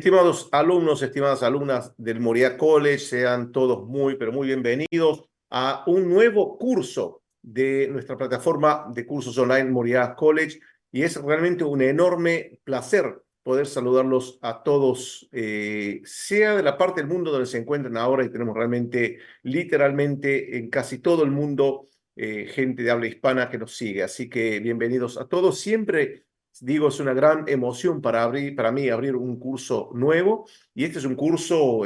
Estimados alumnos, estimadas alumnas del Moriah College, sean todos muy, pero muy bienvenidos a un nuevo curso de nuestra plataforma de cursos online Moriah College. Y es realmente un enorme placer poder saludarlos a todos, sea de la parte del mundo donde se encuentran ahora, y tenemos realmente, literalmente, en casi todo el mundo, gente de habla hispana que nos sigue. Así que bienvenidos a todos. Siempre digo, es una gran emoción para mí abrir un curso nuevo, y este es un curso,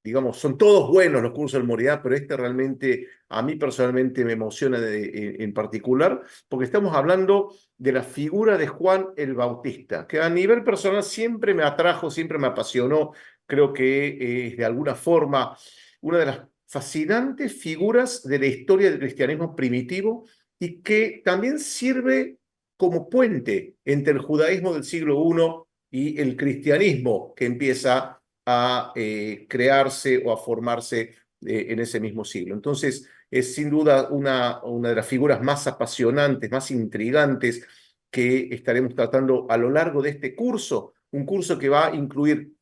digamos, son todos buenos los cursos del Moriah, pero este realmente a mí personalmente me emociona en particular, porque estamos hablando de la figura de Juan el Bautista, que a nivel personal siempre me atrajo, siempre me apasionó. Creo que es de alguna forma una de las fascinantes figuras de la historia del cristianismo primitivo, y que también sirve como puente entre el judaísmo del siglo I y el cristianismo que empieza a crearse o a formarse en ese mismo siglo. Entonces, es sin duda una de las figuras más apasionantes, más intrigantes que estaremos tratando a lo largo de este curso, un curso que va a incluir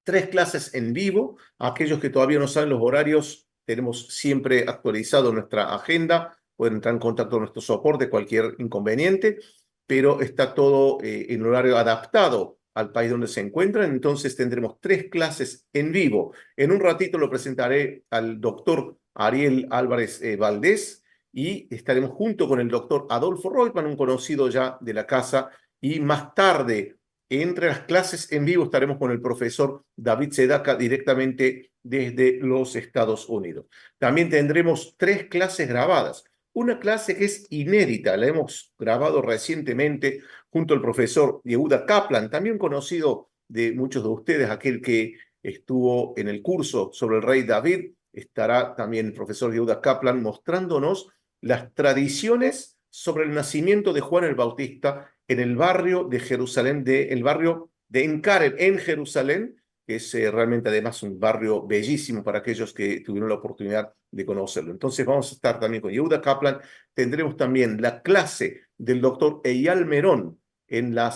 3 clases en vivo. Aquellos que todavía no saben los horarios, tenemos siempre actualizado nuestra agenda. Pueden entrar en contacto con nuestro soporte, cualquier inconveniente, pero está todo en horario adaptado al país donde se encuentran. Entonces tendremos 3 clases en vivo. En un ratito lo presentaré al doctor Ariel Álvarez Valdés, y estaremos junto con el doctor Adolfo Reutemann, un conocido ya de la casa, y más tarde, entre las clases en vivo, estaremos con el profesor David Sedaka directamente desde los Estados Unidos. También tendremos 3 clases grabadas. Una clase que es inédita, la hemos grabado recientemente junto al profesor Yehuda Kaplan, también conocido de muchos de ustedes, aquel que estuvo en el curso sobre el rey David. Estará también el profesor Yehuda Kaplan mostrándonos las tradiciones sobre el nacimiento de Juan el Bautista en el barrio de Jerusalén, el barrio de En Karen, en Jerusalén, que es realmente además un barrio bellísimo para aquellos que tuvieron la oportunidad de conocerlo. Entonces vamos a estar también con Yehuda Kaplan. Tendremos también la clase del doctor Eyal Merón en la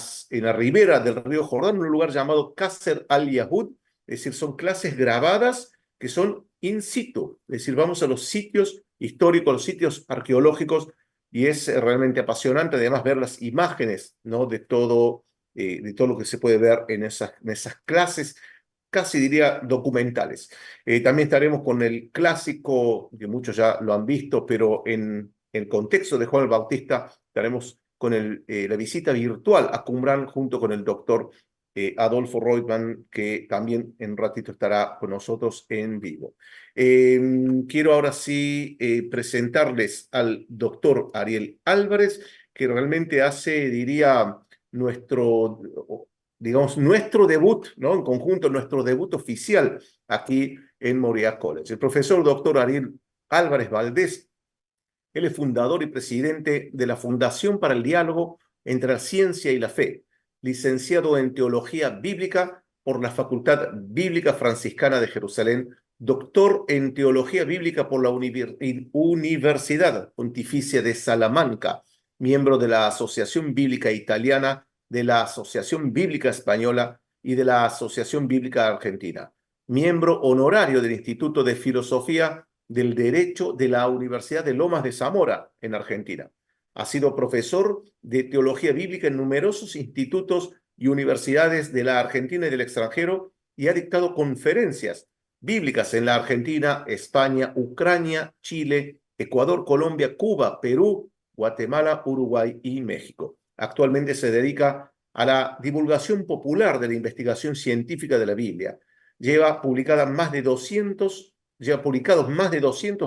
ribera del río Jordán, en un lugar llamado Qasr al-Yahud. Es decir, son clases grabadas que son in situ, es decir, vamos a los sitios históricos, los sitios arqueológicos, y es realmente apasionante además ver las imágenes, ¿no?, de todo lo que se puede ver en esas clases, casi diría documentales. También estaremos con el clásico, que muchos ya lo han visto, pero en el contexto de Juan el Bautista, estaremos con la visita virtual a Qumran junto con el doctor Adolfo Reutemann, que también en un ratito estará con nosotros en vivo. Quiero ahora sí presentarles al doctor Ariel Álvarez, que realmente hace, diría, nuestro, digamos, nuestro debut, ¿no?, en conjunto, nuestro debut oficial aquí en Moriah College. El profesor doctor Ariel Álvarez Valdés, él es fundador y presidente de la Fundación para el Diálogo entre la Ciencia y la Fe, licenciado en Teología Bíblica por la Facultad Bíblica Franciscana de Jerusalén, doctor en Teología Bíblica por la Universidad Pontificia de Salamanca, miembro de la Asociación Bíblica Italiana, de la Asociación Bíblica Española y de la Asociación Bíblica Argentina, miembro honorario del Instituto de Filosofía del Derecho de la Universidad de Lomas de Zamora, en Argentina. Ha sido profesor de Teología Bíblica en numerosos institutos y universidades de la Argentina y del extranjero, y ha dictado conferencias bíblicas en la Argentina, España, Ucrania, Chile, Ecuador, Colombia, Cuba, Perú, Guatemala, Uruguay y México. Actualmente se dedica a la divulgación popular de la investigación científica de la Biblia. Lleva publicados más de 200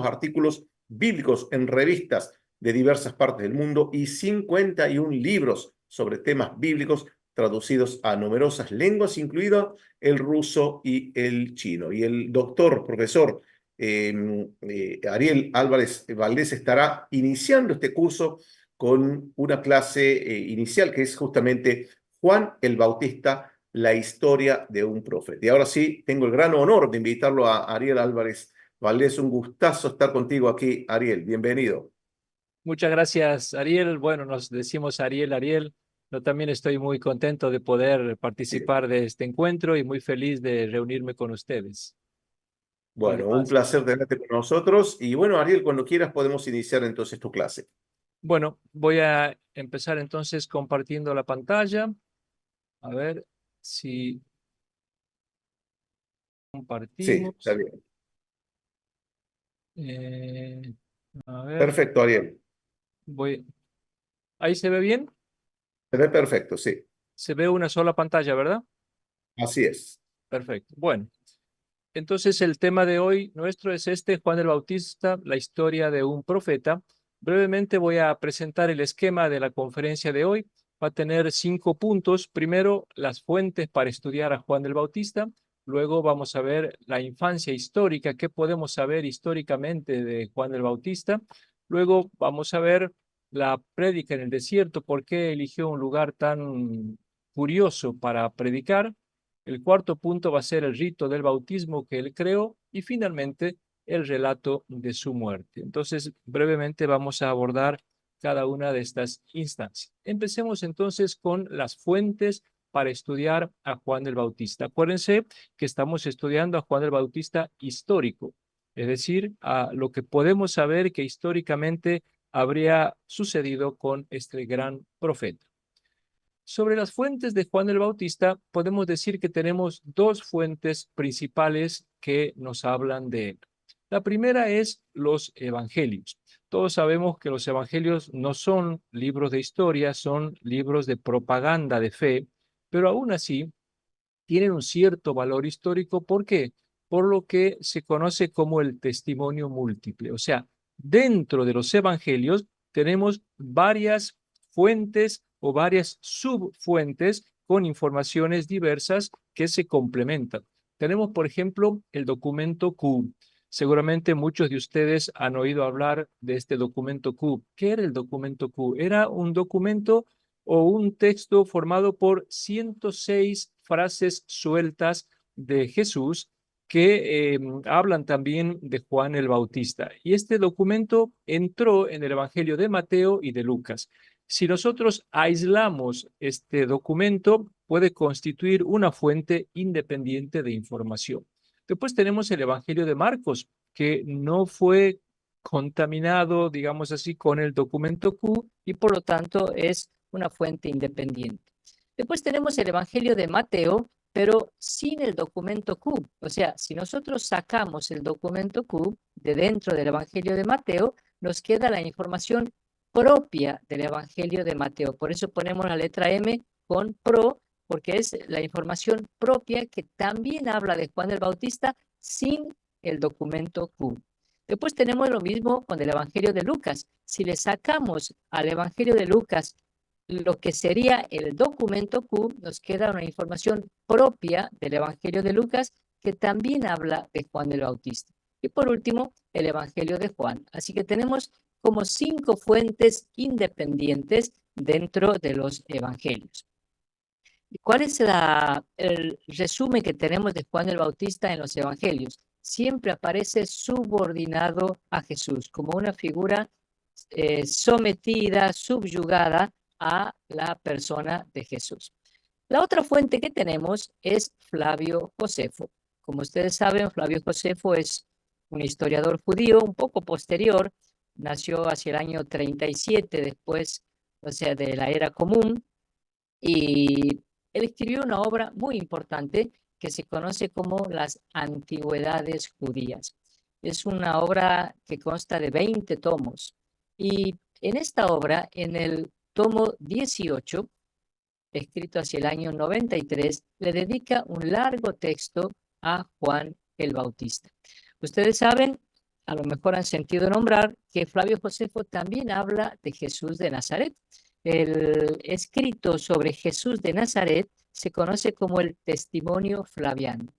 artículos bíblicos en revistas de diversas partes del mundo y 51 libros sobre temas bíblicos traducidos a numerosas lenguas, incluido el ruso y el chino. Y el doctor, profesor Ariel Álvarez Valdés estará iniciando este curso con una clase inicial que es justamente Juan el Bautista, la historia de un profeta. Y ahora sí, tengo el gran honor de invitarlo a Ariel Álvarez Valdés. Un gustazo estar contigo aquí, Ariel. Bienvenido. Muchas gracias, Ariel. Bueno, nos decimos Ariel. Yo también estoy muy contento de poder Bien. participar de este encuentro y muy feliz de reunirme con ustedes. Bueno, un Además, placer tenerte con nosotros. Y bueno, Ariel, cuando quieras podemos iniciar entonces tu clase. bueno, voy a empezar entonces compartiendo la pantalla. A ver si Sí, está compartimos. bien. Eh, a ver, Perfecto, Ariel. voy. ¿Ahí se ve bien? Se ve perfecto, sí. Se ve una sola pantalla, ¿verdad? Así es. Perfecto. Bueno, entonces el tema de hoy nuestro es este, Juan el Bautista, la historia de un profeta. Brevemente voy a presentar el esquema de la conferencia de hoy. Va a tener 5 puntos. Primero, las fuentes para estudiar a Juan el Bautista. Luego vamos a ver la infancia histórica, qué podemos saber históricamente de Juan el Bautista. Luego vamos a ver la prédica en el desierto, por qué eligió un lugar tan curioso para predicar. El cuarto punto va a ser el rito del bautismo que él creó y finalmente el relato de su muerte. Entonces, brevemente vamos a abordar cada una de estas instancias. Empecemos entonces con las fuentes para estudiar a Juan el Bautista. Acuérdense que estamos estudiando a Juan el Bautista histórico, es decir, a lo que podemos saber que históricamente habría sucedido con este gran profeta. Sobre las fuentes de Juan el Bautista, podemos decir que tenemos 2 fuentes principales que nos hablan de él. La primera es los evangelios. Todos sabemos que los evangelios no son libros de historia, son libros de propaganda de fe, pero aún así tienen un cierto valor histórico. ¿Por qué? Por lo que se conoce como el testimonio múltiple. O sea, dentro de los evangelios tenemos varias fuentes o varias subfuentes con informaciones diversas que se complementan. Tenemos, por ejemplo, el documento Q. Seguramente muchos de ustedes han oído hablar de este documento Q. ¿Qué era el documento Q? Era un documento o un texto formado por 106 frases sueltas de Jesús que hablan también de Juan el Bautista. Y este documento entró en el Evangelio de Mateo y de Lucas. Si nosotros aislamos este documento, puede constituir una fuente independiente de información. Después tenemos el Evangelio de Marcos, que no fue contaminado, digamos así, con el documento Q y por lo tanto es una fuente independiente. Después tenemos el Evangelio de Mateo, pero sin el documento Q. O sea, si nosotros sacamos el documento Q de dentro del Evangelio de Mateo, nos queda la información propia del Evangelio de Mateo. Por eso ponemos la letra M con pro, porque es la información propia que también habla de Juan el Bautista sin el documento Q. Después tenemos lo mismo con el Evangelio de Lucas. Si le sacamos al Evangelio de Lucas lo que sería el documento Q, nos queda una información propia del Evangelio de Lucas que también habla de Juan el Bautista. Y por último, el Evangelio de Juan. Así que tenemos como 5 fuentes independientes dentro de los evangelios. ¿Cuál es el resumen que tenemos de Juan el Bautista en los evangelios? Siempre aparece subordinado a Jesús, como una figura sometida, subyugada a la persona de Jesús. La otra fuente que tenemos es Flavio Josefo. Como ustedes saben, Flavio Josefo es un historiador judío un poco posterior, nació hacia el año 37 después, o sea, de la era común, y él escribió una obra muy importante que se conoce como las Antigüedades Judías. Es una obra que consta de 20 tomos. Y en esta obra, en el tomo 18, escrito hacia el año 93, le dedica un largo texto a Juan el Bautista. Ustedes saben, a lo mejor han sentido nombrar, que Flavio Josefo también habla de Jesús de Nazaret. El escrito sobre Jesús de Nazaret se conoce como el Testimonio Flaviano.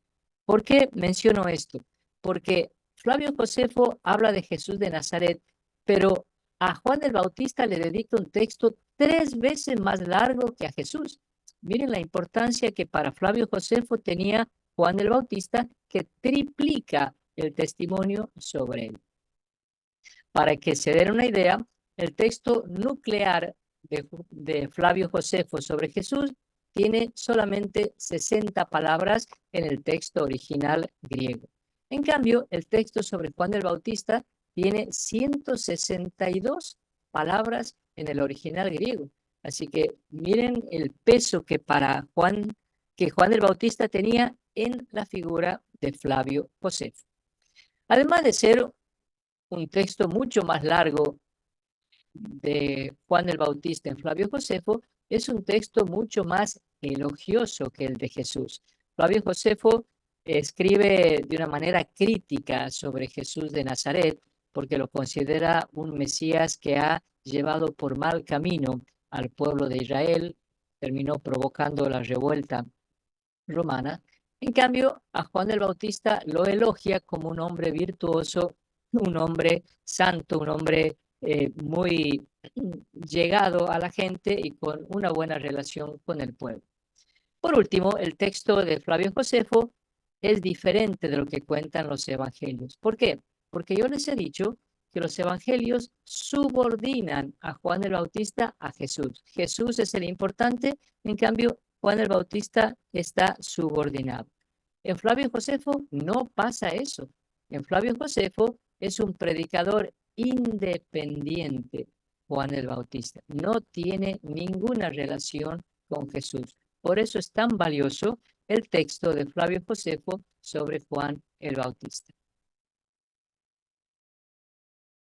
¿Por qué menciono esto? Porque Flavio Josefo habla de Jesús de Nazaret, pero a Juan el Bautista le dedica un texto 3 veces más largo que a Jesús. Miren la importancia que para Flavio Josefo tenía Juan el Bautista, que triplica el testimonio sobre él. Para que se den una idea, el texto nuclear de Flavio Josefo sobre Jesús tiene solamente 60 palabras en el texto original griego. En cambio, el texto sobre Juan el Bautista tiene 162 palabras en el original griego. Así que miren el peso que Juan el Bautista tenía en la figura de Flavio Josefo. Además de ser un texto mucho más largo de Juan el Bautista en Flavio Josefo, es un texto mucho más elogioso que el de Jesús. Flavio Josefo escribe de una manera crítica sobre Jesús de Nazaret porque lo considera un Mesías que ha llevado por mal camino al pueblo de Israel, terminó provocando la revuelta romana. En cambio, a Juan el Bautista lo elogia como un hombre virtuoso, un hombre santo, un hombre muy llegado a la gente y con una buena relación con el pueblo. Por último, el texto de Flavio Josefo es diferente de lo que cuentan los evangelios. ¿Por qué? Porque yo les he dicho que los evangelios subordinan a Juan el Bautista a Jesús. Jesús es el importante, en cambio, Juan el Bautista está subordinado. En Flavio Josefo no pasa eso. En Flavio Josefo es un predicador independiente, Juan el Bautista. No tiene ninguna relación con Jesús. Por eso es tan valioso el texto de Flavio Josefo sobre Juan el Bautista.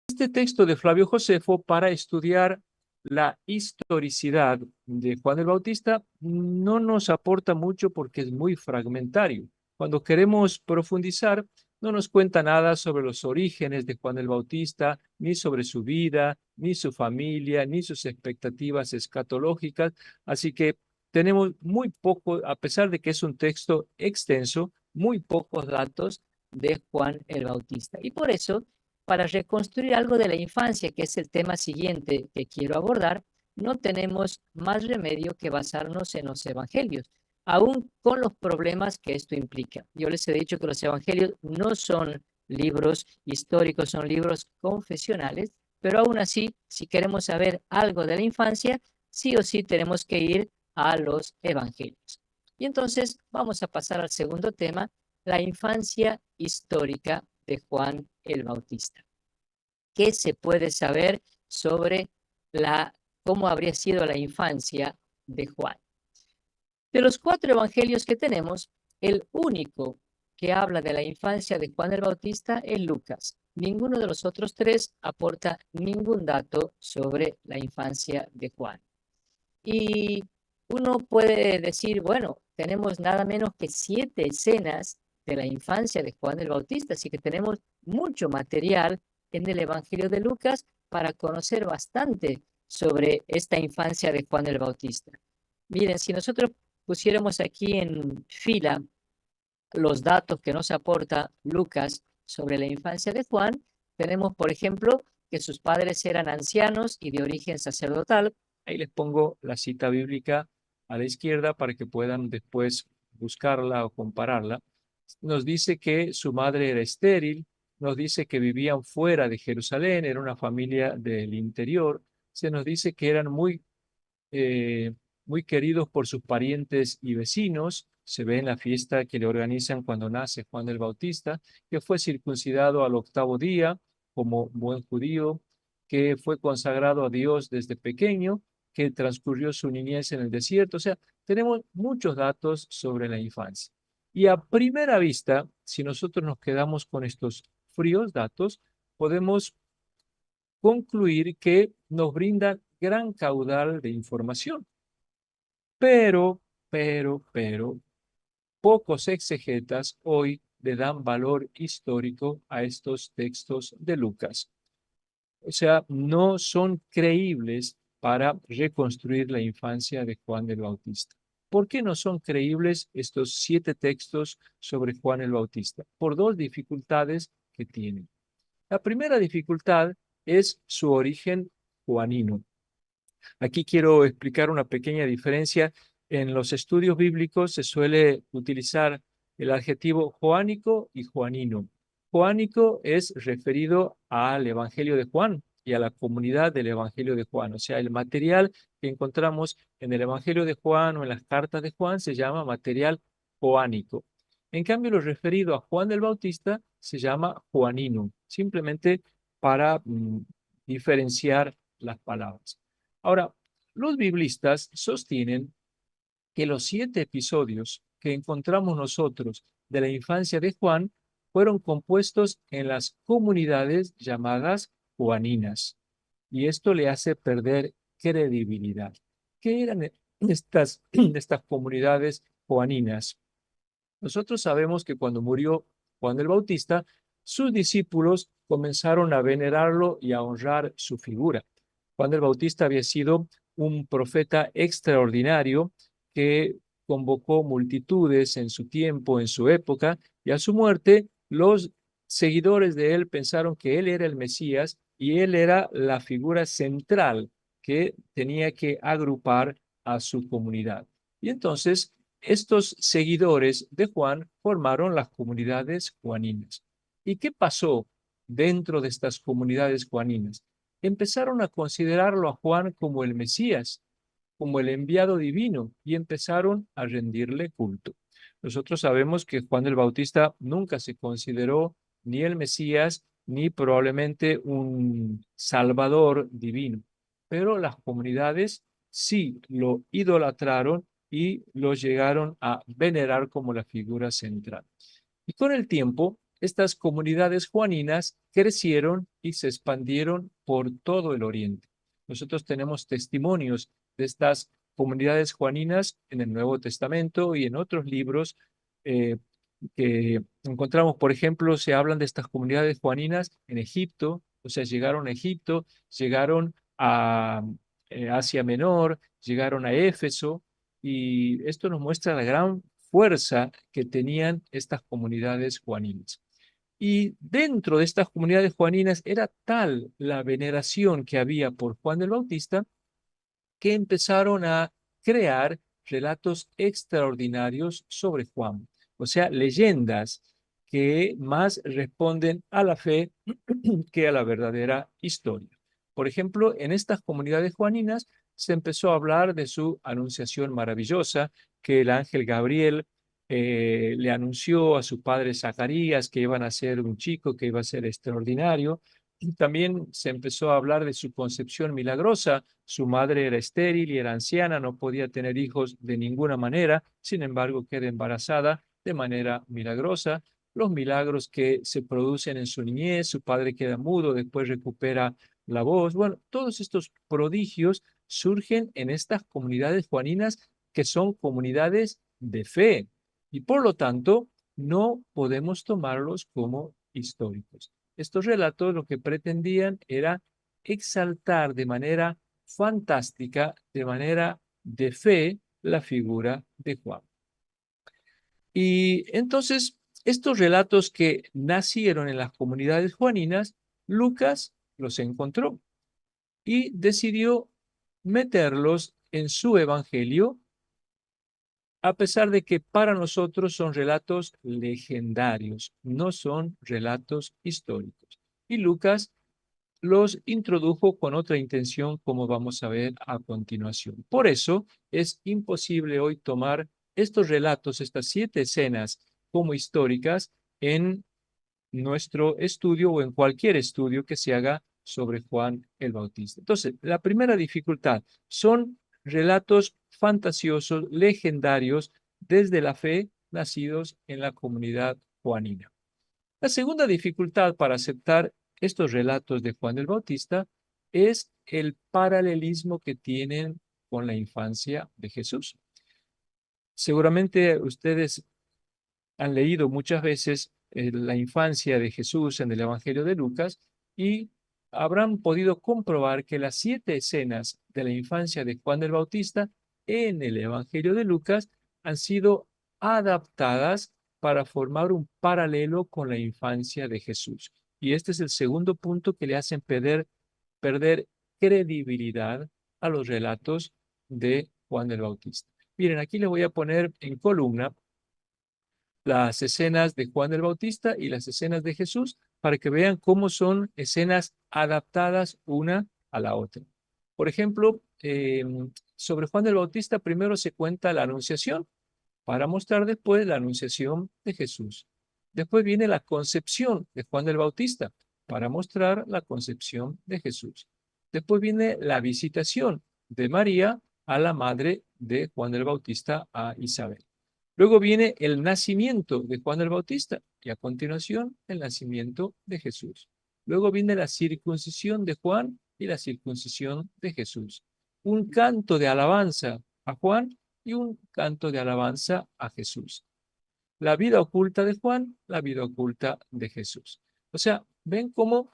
Este texto de Flavio Josefo para estudiar la historicidad de Juan el Bautista no nos aporta mucho porque es muy fragmentario. Cuando queremos profundizar, no nos cuenta nada sobre los orígenes de Juan el Bautista, ni sobre su vida, ni su familia, ni sus expectativas escatológicas. Así que tenemos muy poco, a pesar de que es un texto extenso, muy pocos datos de Juan el Bautista. Y por eso, para reconstruir algo de la infancia, que es el tema siguiente que quiero abordar, no tenemos más remedio que basarnos en los evangelios, aún con los problemas que esto implica. Yo les he dicho que los evangelios no son libros históricos, son libros confesionales, pero aún así, si queremos saber algo de la infancia, sí o sí tenemos que ir a los evangelios. Y entonces vamos a pasar al segundo tema, la infancia histórica de Juan el Bautista. ¿Qué se puede saber sobre cómo habría sido la infancia de Juan? De los 4 evangelios que tenemos, el único que habla de la infancia de Juan el Bautista es Lucas. Ninguno de los otros 3 aporta ningún dato sobre la infancia de Juan. Y uno puede decir, bueno, tenemos nada menos que 7 escenas de la infancia de Juan el Bautista, así que tenemos mucho material en el Evangelio de Lucas para conocer bastante sobre esta infancia de Juan el Bautista. Miren, si nosotros pusiéramos aquí en fila los datos que nos aporta Lucas sobre la infancia de Juan, tenemos, por ejemplo, que sus padres eran ancianos y de origen sacerdotal. Ahí les pongo la cita bíblica a la izquierda para que puedan después buscarla o compararla. Nos dice que su madre era estéril, nos dice que vivían fuera de Jerusalén, era una familia del interior, se nos dice que eran muy queridos por sus parientes y vecinos. Se ve en la fiesta que le organizan cuando nace Juan el Bautista, que fue circuncidado al 8º día como buen judío, que fue consagrado a Dios desde pequeño, que transcurrió su niñez en el desierto. O sea, tenemos muchos datos sobre la infancia. Y a primera vista, si nosotros nos quedamos con estos fríos datos, podemos concluir que nos brindan gran caudal de información. Pero, pocos exegetas hoy le dan valor histórico a estos textos de Lucas. O sea, no son creíbles para reconstruir la infancia de Juan el Bautista. ¿Por qué no son creíbles estos 7 textos sobre Juan el Bautista? Por 2 dificultades que tienen. La primera dificultad es su origen juanino. Aquí quiero explicar una pequeña diferencia. En los estudios bíblicos se suele utilizar el adjetivo joánico y juanino. Joánico es referido al Evangelio de Juan, y a la comunidad del Evangelio de Juan. O sea, el material que encontramos en el Evangelio de Juan o en las cartas de Juan se llama material joánico. En cambio, lo referido a Juan el Bautista se llama Juaninum, simplemente para diferenciar las palabras. Ahora, los biblistas sostienen que los 7 episodios que encontramos nosotros de la infancia de Juan fueron compuestos en las comunidades llamadas juaninas. Y esto le hace perder credibilidad. ¿Qué eran estas comunidades juaninas? Nosotros sabemos que cuando murió Juan el Bautista, sus discípulos comenzaron a venerarlo y a honrar su figura. Juan el Bautista había sido un profeta extraordinario que convocó multitudes en su tiempo, en su época, y a su muerte los seguidores de él pensaron que él era el Mesías y él era la figura central que tenía que agrupar a su comunidad. Y entonces estos seguidores de Juan formaron las comunidades juaninas. ¿Y qué pasó dentro de estas comunidades juaninas? Empezaron a considerarlo a Juan como el Mesías, como el enviado divino, y empezaron a rendirle culto. Nosotros sabemos que Juan el Bautista nunca se consideró ni el Mesías, ni probablemente un Salvador divino, pero las comunidades sí lo idolatraron y lo llegaron a venerar como la figura central. Y con el tiempo, estas comunidades juaninas crecieron y se expandieron por todo el Oriente. Nosotros tenemos testimonios de estas comunidades juaninas en el Nuevo Testamento y en otros libros que encontramos. Por ejemplo, se hablan de estas comunidades juaninas en Egipto, o sea, llegaron a Egipto, llegaron a Asia Menor, llegaron a Éfeso, y esto nos muestra la gran fuerza que tenían estas comunidades juaninas. Y dentro de estas comunidades juaninas era tal la veneración que había por Juan el Bautista que empezaron a crear relatos extraordinarios sobre Juan, o sea, leyendas que más responden a la fe que a la verdadera historia. Por ejemplo, en estas comunidades juaninas se empezó a hablar de su anunciación maravillosa, que el ángel Gabriel le anunció a su padre Zacarías que iban a ser un chico que iba a ser extraordinario. Y también se empezó a hablar de su concepción milagrosa. Su madre era estéril y era anciana, no podía tener hijos de ninguna manera, sin embargo queda embarazada de manera milagrosa. Los milagros que se producen en su niñez, su padre queda mudo, después recupera la voz. Bueno, todos estos prodigios surgen en estas comunidades juaninas que son comunidades de fe y por lo tanto no podemos tomarlos como históricos. Estos relatos lo que pretendían era exaltar de manera fantástica, de manera de fe, la figura de Juan. Y entonces, estos relatos que nacieron en las comunidades juaninas, Lucas los encontró y decidió meterlos en su evangelio, a pesar de que para nosotros son relatos legendarios, no son relatos históricos. Y Lucas los introdujo con otra intención, como vamos a ver a continuación. Por eso es imposible hoy tomar estos relatos, estas 7 escenas como históricas en nuestro estudio o en cualquier estudio que se haga sobre Juan el Bautista. Entonces, la primera dificultad son relatos fantasiosos, legendarios, desde la fe, nacidos en la comunidad juanina. La segunda dificultad para aceptar estos relatos de Juan el Bautista es el paralelismo que tienen con la infancia de Jesús. Seguramente ustedes han leído muchas veces la infancia de Jesús en el Evangelio de Lucas y habrán podido comprobar que las 7 escenas de la infancia de Juan el Bautista en el Evangelio de Lucas han sido adaptadas para formar un paralelo con la infancia de Jesús. Y este es el segundo punto que le hacen perder credibilidad a los relatos de Juan el Bautista. Miren, aquí les voy a poner en columna las escenas de Juan el Bautista y las escenas de Jesús para que vean cómo son escenas adaptadas una a la otra. Por ejemplo, sobre Juan el Bautista primero se cuenta la anunciación para mostrar después la anunciación de Jesús. Después viene la concepción de Juan el Bautista para mostrar la concepción de Jesús. Después viene la visitación de María a la madre de Juan el Bautista, a Isabel. Luego viene el nacimiento de Juan el Bautista y a continuación el nacimiento de Jesús. Luego viene la circuncisión de Juan y la circuncisión de Jesús. Un canto de alabanza a Juan y un canto de alabanza a Jesús. La vida oculta de Juan, la vida oculta de Jesús. O sea, ven cómo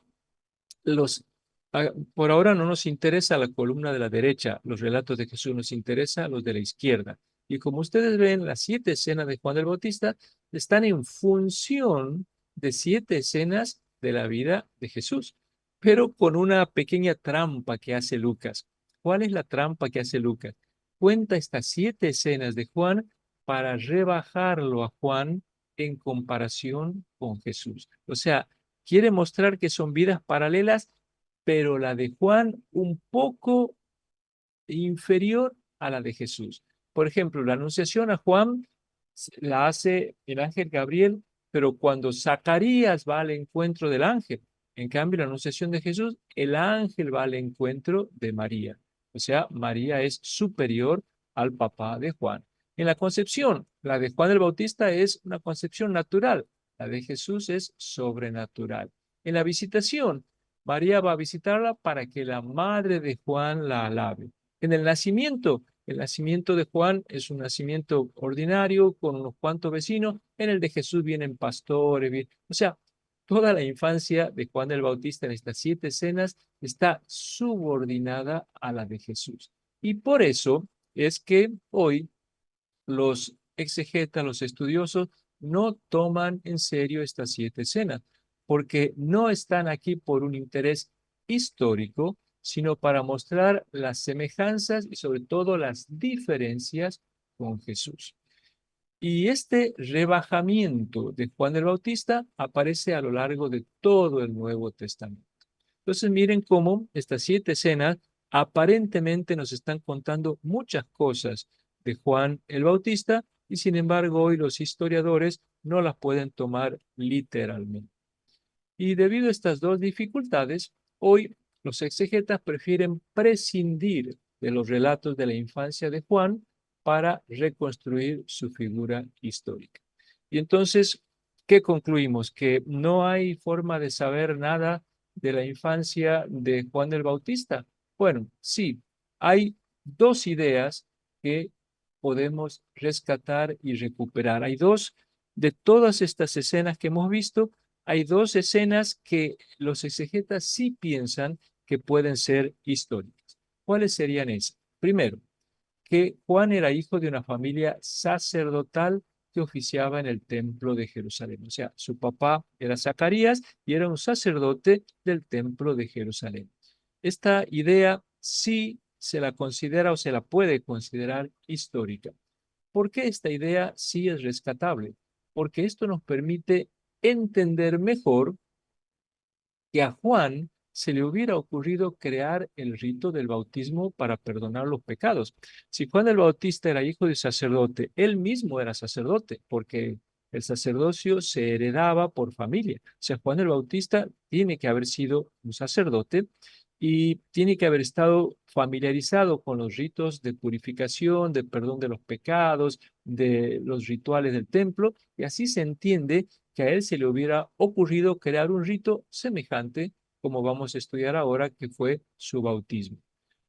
por ahora no nos interesa la columna de la derecha, los relatos de Jesús, nos interesa los de la izquierda. Y como ustedes ven, las 7 escenas de Juan el Bautista están en función de 7 escenas de la vida de Jesús, pero con una pequeña trampa que hace Lucas. ¿Cuál es la trampa que hace Lucas? Cuenta estas 7 escenas de Juan para rebajarlo a Juan en comparación con Jesús. O sea, quiere mostrar que son vidas paralelas, pero la de Juan un poco inferior a la de Jesús. Por ejemplo, la anunciación a Juan la hace el ángel Gabriel, pero cuando Zacarías va al encuentro del ángel, en cambio la anunciación de Jesús, el ángel va al encuentro de María. O sea, María es superior al papá de Juan. En la concepción, la de Juan el Bautista es una concepción natural, la de Jesús es sobrenatural. En la visitación, María va a visitarla para que la madre de Juan la alabe. En el nacimiento de Juan es un nacimiento ordinario con unos cuantos vecinos. En el de Jesús vienen pastores. O sea, toda la infancia de Juan el Bautista en estas 7 escenas está subordinada a la de Jesús. Y por eso es que hoy los exegetas, los estudiosos, no toman en serio estas 7 escenas, porque no están aquí por un interés histórico, sino para mostrar las semejanzas y sobre todo las diferencias con Jesús. Y este rebajamiento de Juan el Bautista aparece a lo largo de todo el Nuevo Testamento. Entonces miren cómo estas 7 escenas aparentemente nos están contando muchas cosas de Juan el Bautista y sin embargo hoy los historiadores no las pueden tomar literalmente. Y debido a estas dos dificultades, hoy los exegetas prefieren prescindir de los relatos de la infancia de Juan para reconstruir su figura histórica. Y entonces, ¿qué concluimos? Que no hay forma de saber nada de la infancia de Juan el Bautista. Bueno, sí, hay 2 ideas que podemos rescatar y recuperar. Hay 2 de todas estas escenas que hemos visto. Hay 2 escenas que los exegetas sí piensan que pueden ser históricas. ¿Cuáles serían esas? Primero, que Juan era hijo de una familia sacerdotal que oficiaba en el templo de Jerusalén. O sea, su papá era Zacarías y era un sacerdote del templo de Jerusalén. Esta idea sí se la considera o se la puede considerar histórica. ¿Por qué esta idea sí es rescatable? Porque esto nos permite entender mejor que a Juan se le hubiera ocurrido crear el rito del bautismo para perdonar los pecados. Si Juan el Bautista era hijo de sacerdote, él mismo era sacerdote, porque el sacerdocio se heredaba por familia. O sea, Juan el Bautista tiene que haber sido un sacerdote y tiene que haber estado familiarizado con los ritos de purificación, de perdón de los pecados, de los rituales del templo, y así se entiende que a él se le hubiera ocurrido crear un rito semejante, como vamos a estudiar ahora, que fue su bautismo.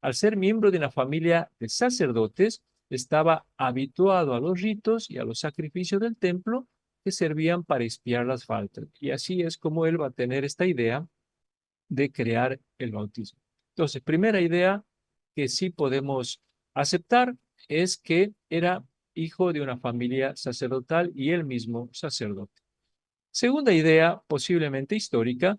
Al ser miembro de una familia de sacerdotes, estaba habituado a los ritos y a los sacrificios del templo que servían para expiar las faltas. Y así es como él va a tener esta idea de crear el bautismo. Entonces, primera idea que sí podemos aceptar es que era hijo de una familia sacerdotal y él mismo sacerdote. Segunda idea, posiblemente histórica,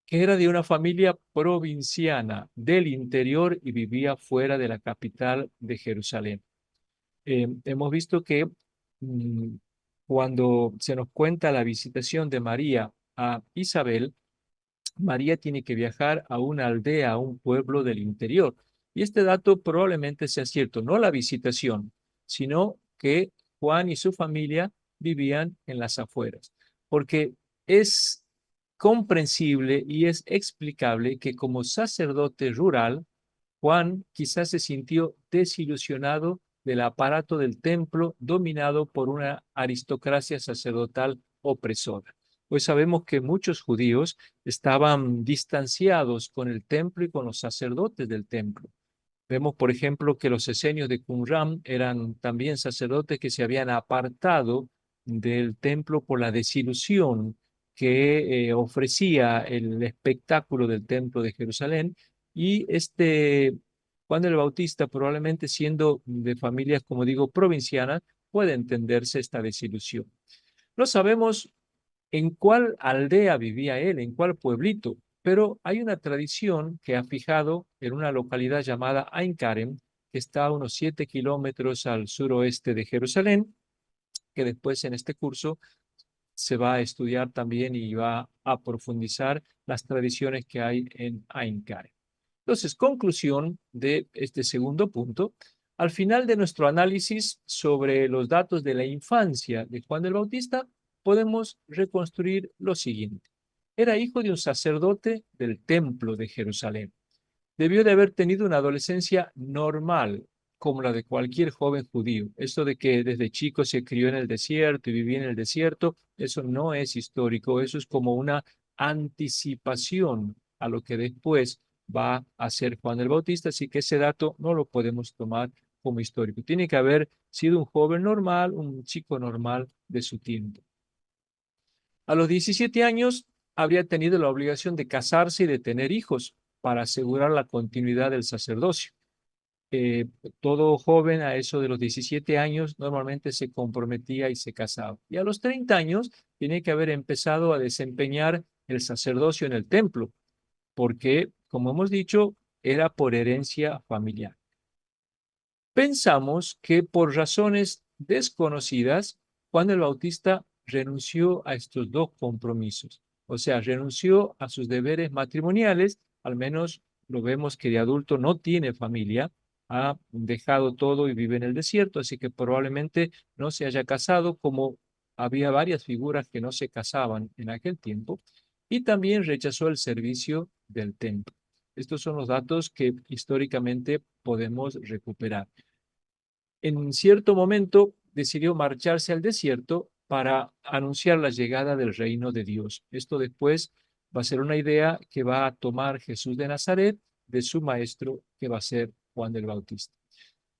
que era de una familia provinciana del interior y vivía fuera de la capital de Jerusalén. Hemos visto que mm, cuando se nos cuenta la visitación de María a Isabel, María tiene que viajar a una aldea, a un pueblo del interior. Y este dato probablemente sea cierto, no la visitación, sino que Juan y su familia vivían en las afueras. Porque es comprensible y es explicable que como sacerdote rural, Juan quizás se sintió desilusionado del aparato del templo dominado por una aristocracia sacerdotal opresora. Hoy sabemos que muchos judíos estaban distanciados con el templo y con los sacerdotes del templo. Vemos, por ejemplo, que los esenios de Qumran eran también sacerdotes que se habían apartado del templo por la desilusión que ofrecía el espectáculo del templo de Jerusalén. Y Juan el Bautista, probablemente siendo de familias, como digo, provincianas, puede entenderse esta desilusión. No sabemos en cuál aldea vivía él, en cuál pueblito, pero hay una tradición que ha fijado en una localidad llamada Ain Karem, que está a unos 7 kilómetros al suroeste de Jerusalén, que después en este curso se va a estudiar también y va a profundizar las tradiciones que hay en Ain Karem. Entonces, conclusión de este segundo punto. Al final de nuestro análisis sobre los datos de la infancia de Juan el Bautista, podemos reconstruir lo siguiente. Era hijo de un sacerdote del templo de Jerusalén. Debió de haber tenido una adolescencia normal, como la de cualquier joven judío. Esto de que desde chico se crió en el desierto y vivía en el desierto, eso no es histórico, eso es como una anticipación a lo que después va a ser Juan el Bautista, así que ese dato no lo podemos tomar como histórico. Tiene que haber sido un joven normal, un chico normal de su tiempo. A los 17 años habría tenido la obligación de casarse y de tener hijos para asegurar la continuidad del sacerdocio. Eh, Todo joven a eso de los 17 años normalmente se comprometía y se casaba. Y a los 30 años tiene que haber empezado a desempeñar el sacerdocio en el templo, porque, como hemos dicho, era por herencia familiar. Pensamos que por razones desconocidas, Juan el Bautista renunció a estos dos compromisos, o sea, renunció a sus deberes matrimoniales, al menos lo vemos que de adulto no tiene familia, ha dejado todo y vive en el desierto, así que probablemente no se haya casado, como había varias figuras que no se casaban en aquel tiempo, y también rechazó el servicio del templo. Estos son los datos que históricamente podemos recuperar. En cierto momento decidió marcharse al desierto para anunciar la llegada del reino de Dios. Esto después va a ser una idea que va a tomar Jesús de Nazaret de su maestro, que va a ser Juan el Bautista.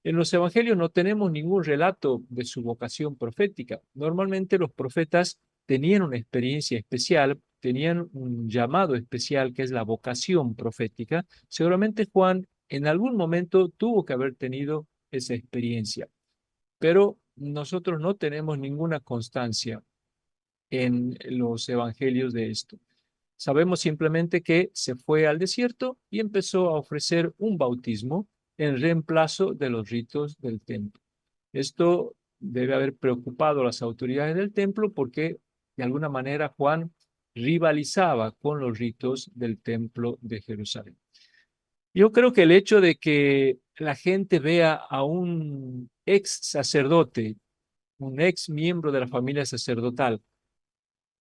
En los evangelios no tenemos ningún relato de su vocación profética. Normalmente los profetas tenían una experiencia especial, tenían un llamado especial que es la vocación profética. Seguramente Juan en algún momento tuvo que haber tenido esa experiencia, pero nosotros no tenemos ninguna constancia en los evangelios de esto. Sabemos simplemente que se fue al desierto y empezó a ofrecer un bautismo en reemplazo de los ritos del templo. Esto debe haber preocupado a las autoridades del templo porque de alguna manera Juan rivalizaba con los ritos del templo de Jerusalén. Yo creo que el hecho de que la gente vea a un ex sacerdote, un ex miembro de la familia sacerdotal,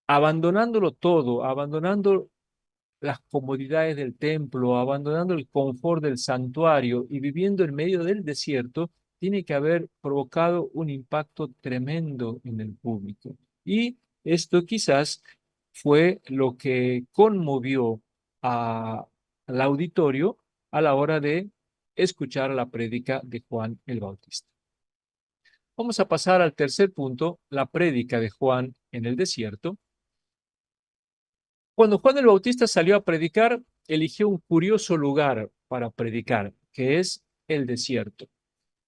abandonándolo todo, abandonando las comodidades del templo, abandonando el confort del santuario y viviendo en medio del desierto, tiene que haber provocado un impacto tremendo en el público. Y esto quizás fue lo que conmovió al auditorio a la hora de escuchar la prédica de Juan el Bautista. Vamos a pasar al tercer punto, la prédica de Juan en el desierto. Cuando Juan el Bautista salió a predicar, eligió un curioso lugar para predicar, que es el desierto.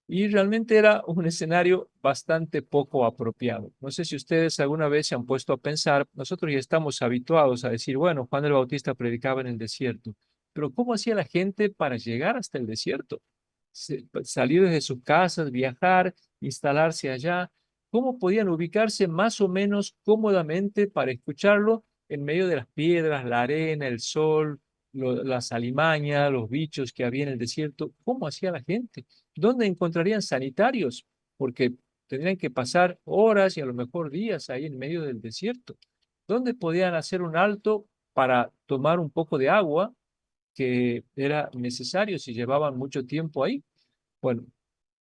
Y realmente era un escenario bastante poco apropiado. No sé si ustedes alguna vez se han puesto a pensar, nosotros ya estamos habituados a decir, bueno, Juan el Bautista predicaba en el desierto, pero ¿cómo hacía la gente para llegar hasta el desierto? Salir desde sus casas, viajar, instalarse allá. ¿Cómo podían ubicarse más o menos cómodamente para escucharlo en medio de las piedras, la arena, el sol, las alimañas, los bichos que había en el desierto, ¿cómo hacía la gente? ¿Dónde encontrarían sanitarios? Porque tendrían que pasar horas y a lo mejor días ahí en medio del desierto. ¿Dónde podían hacer un alto para tomar un poco de agua que era necesario si llevaban mucho tiempo ahí? Bueno,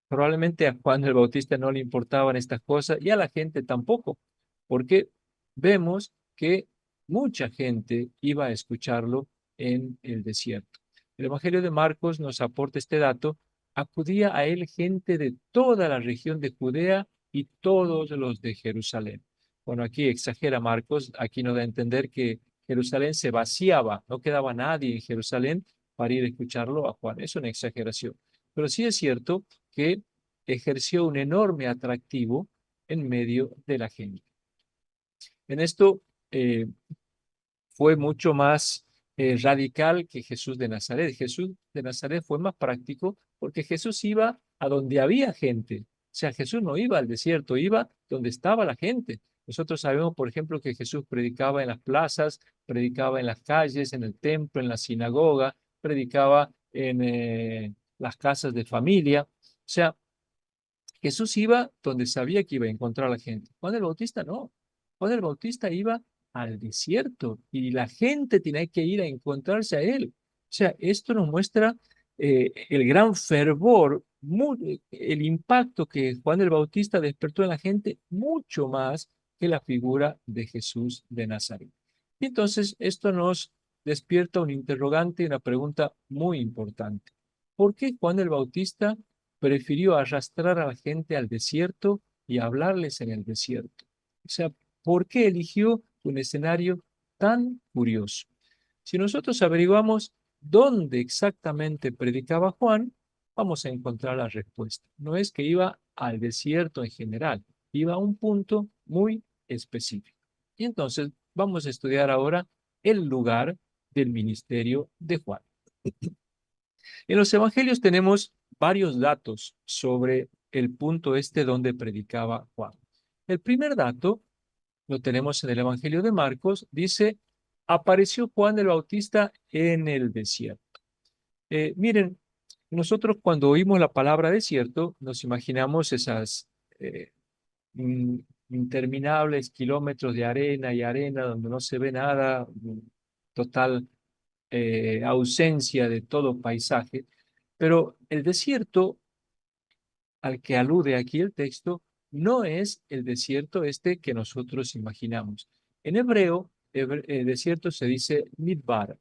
probablemente a Juan el Bautista no le importaban estas cosas y a la gente tampoco, porque vemos que mucha gente iba a escucharlo en el desierto. El Evangelio de Marcos nos aporta este dato. Acudía a él gente de toda la región de Judea y todos los de Jerusalén. Bueno, aquí exagera Marcos, aquí nos da a entender que Jerusalén se vaciaba, no quedaba nadie en Jerusalén para ir a escucharlo a Juan. Es una exageración. Pero sí es cierto que ejerció un enorme atractivo en medio de la gente. En esto fue mucho más radical que Jesús de Nazaret. Jesús de Nazaret fue más práctico porque Jesús iba a donde había gente. O sea, Jesús no iba al desierto, iba donde estaba la gente. Nosotros sabemos, por ejemplo, que Jesús predicaba en las plazas, predicaba en las calles, en el templo, en la sinagoga, predicaba en las casas de familia. O sea, Jesús iba donde sabía que iba a encontrar a la gente. Juan el Bautista no. Juan el Bautista iba al desierto y la gente tenía que ir a encontrarse a él. O sea, esto nos muestra el gran fervor, el impacto que Juan el Bautista despertó en la gente, mucho más que la figura de Jesús de Nazaret. Y entonces esto nos despierta un interrogante y una pregunta muy importante. ¿Por qué Juan el Bautista prefirió arrastrar a la gente al desierto y hablarles en el desierto? O sea, ¿por qué eligió un escenario tan curioso? Si nosotros averiguamos dónde exactamente predicaba Juan, vamos a encontrar la respuesta. No es que iba al desierto en general, iba a un punto muy específico. Y entonces vamos a estudiar ahora el lugar del ministerio de Juan. En los evangelios tenemos varios datos sobre el punto este donde predicaba Juan. El primer dato lo tenemos en el Evangelio de Marcos, dice, apareció Juan el Bautista en el desierto. Miren, nosotros cuando oímos la palabra desierto, nos imaginamos esas eh, interminables kilómetros de arena y arena donde no se ve nada, total ausencia de todo paisaje. Pero el desierto al que alude aquí el texto no es el desierto este que nosotros imaginamos. En hebreo, desierto se dice midbar.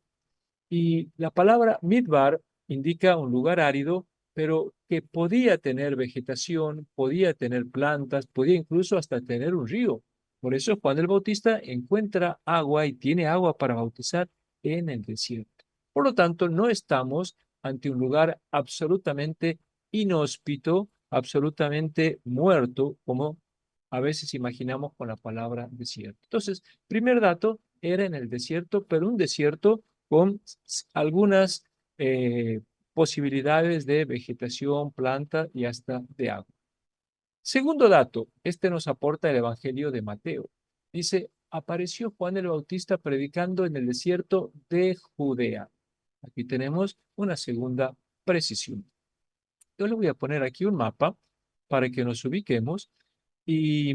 Y la palabra midbar indica un lugar árido, pero que podía tener vegetación, podía tener plantas, podía incluso hasta tener un río. Por eso Juan el Bautista encuentra agua y tiene agua para bautizar en el desierto. Por lo tanto, no estamos ante un lugar absolutamente inhóspito, absolutamente muerto, como a veces imaginamos con la palabra desierto. Entonces, primer dato, era en el desierto, pero un desierto con algunas posibilidades de vegetación, planta y hasta de agua. Segundo dato, este nos aporta el Evangelio de Mateo. Dice, apareció Juan el Bautista predicando en el desierto de Judea. Aquí tenemos una segunda precisión. Yo le voy a poner aquí un mapa para que nos ubiquemos. Y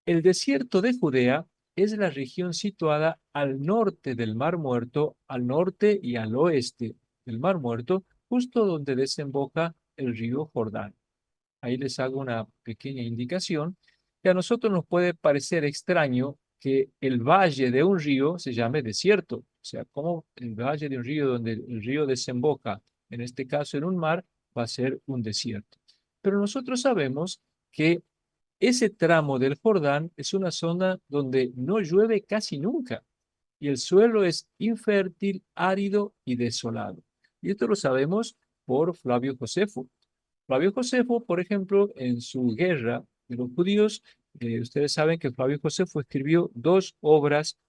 el desierto de Judea es la región situada al norte del Mar Muerto, al norte y al oeste del Mar Muerto, justo donde desemboca el río Jordán. Ahí les hago una pequeña indicación que a nosotros nos puede parecer extraño que el valle de un río se llame desierto. O sea, como el valle de un río donde el río desemboca, en este caso en un mar, va a ser un desierto. Pero nosotros sabemos que ese tramo del Jordán es una zona donde no llueve casi nunca y el suelo es infértil, árido y desolado. Y esto lo sabemos por Flavio Josefo. Flavio Josefo, por ejemplo, en su Guerra de los Judíos, ustedes saben que Flavio Josefo escribió dos obras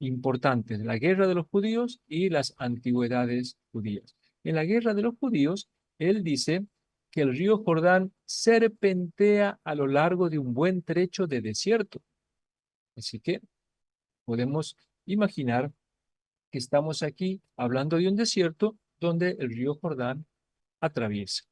importantes, la Guerra de los Judíos y las Antigüedades Judías. En la Guerra de los Judíos, él dice que el río Jordán serpentea a lo largo de un buen trecho de desierto. Así que Podemos imaginar que estamos aquí hablando de un desierto donde el río Jordán atraviesa.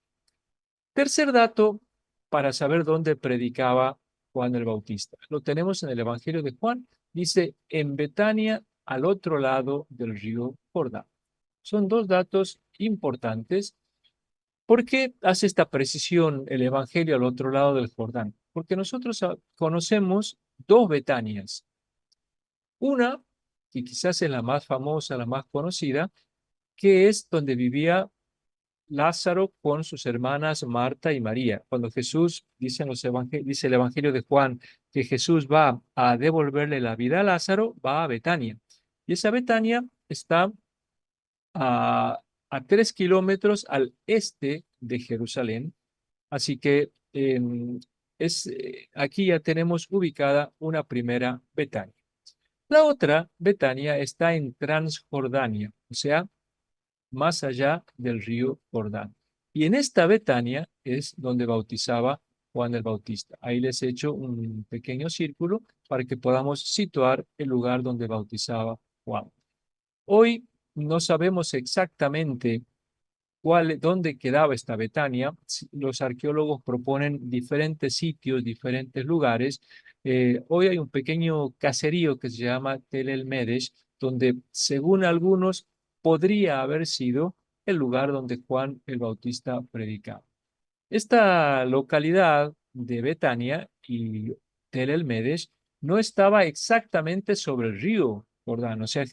Tercer dato para saber dónde predicaba Juan el Bautista. Lo tenemos en el Evangelio de Juan. Dice, en Betania, al otro lado del río Jordán. Son dos datos importantes. ¿Por qué hace esta precisión el Evangelio al otro lado del Jordán? Porque nosotros conocemos dos Betanias. Una, que quizás es la más famosa, la más conocida, que es donde vivía Lázaro con sus hermanas Marta y María. Cuando Jesús, dice el Evangelio de Juan, que Jesús va a devolverle la vida a Lázaro, va a Betania. Y esa Betania está a, a 3 kilómetros al este de Jerusalén. Así que aquí ya tenemos ubicada una primera Betania. La otra Betania está en Transjordania, o sea, más allá del río Jordán. Y en esta Betania es donde bautizaba Juan el Bautista. Ahí les he hecho un pequeño círculo para que podamos situar el lugar donde bautizaba Juan. Hoy no sabemos exactamente dónde quedaba esta Betania. Los arqueólogos proponen diferentes sitios, diferentes lugares. Hoy hay un pequeño caserío que se llama Tel El Medesh, donde según algunos podría haber sido el lugar donde Juan el Bautista predicaba. Esta localidad de Betania y Tel El Medesh no estaba exactamente sobre el río Jordán. O sea,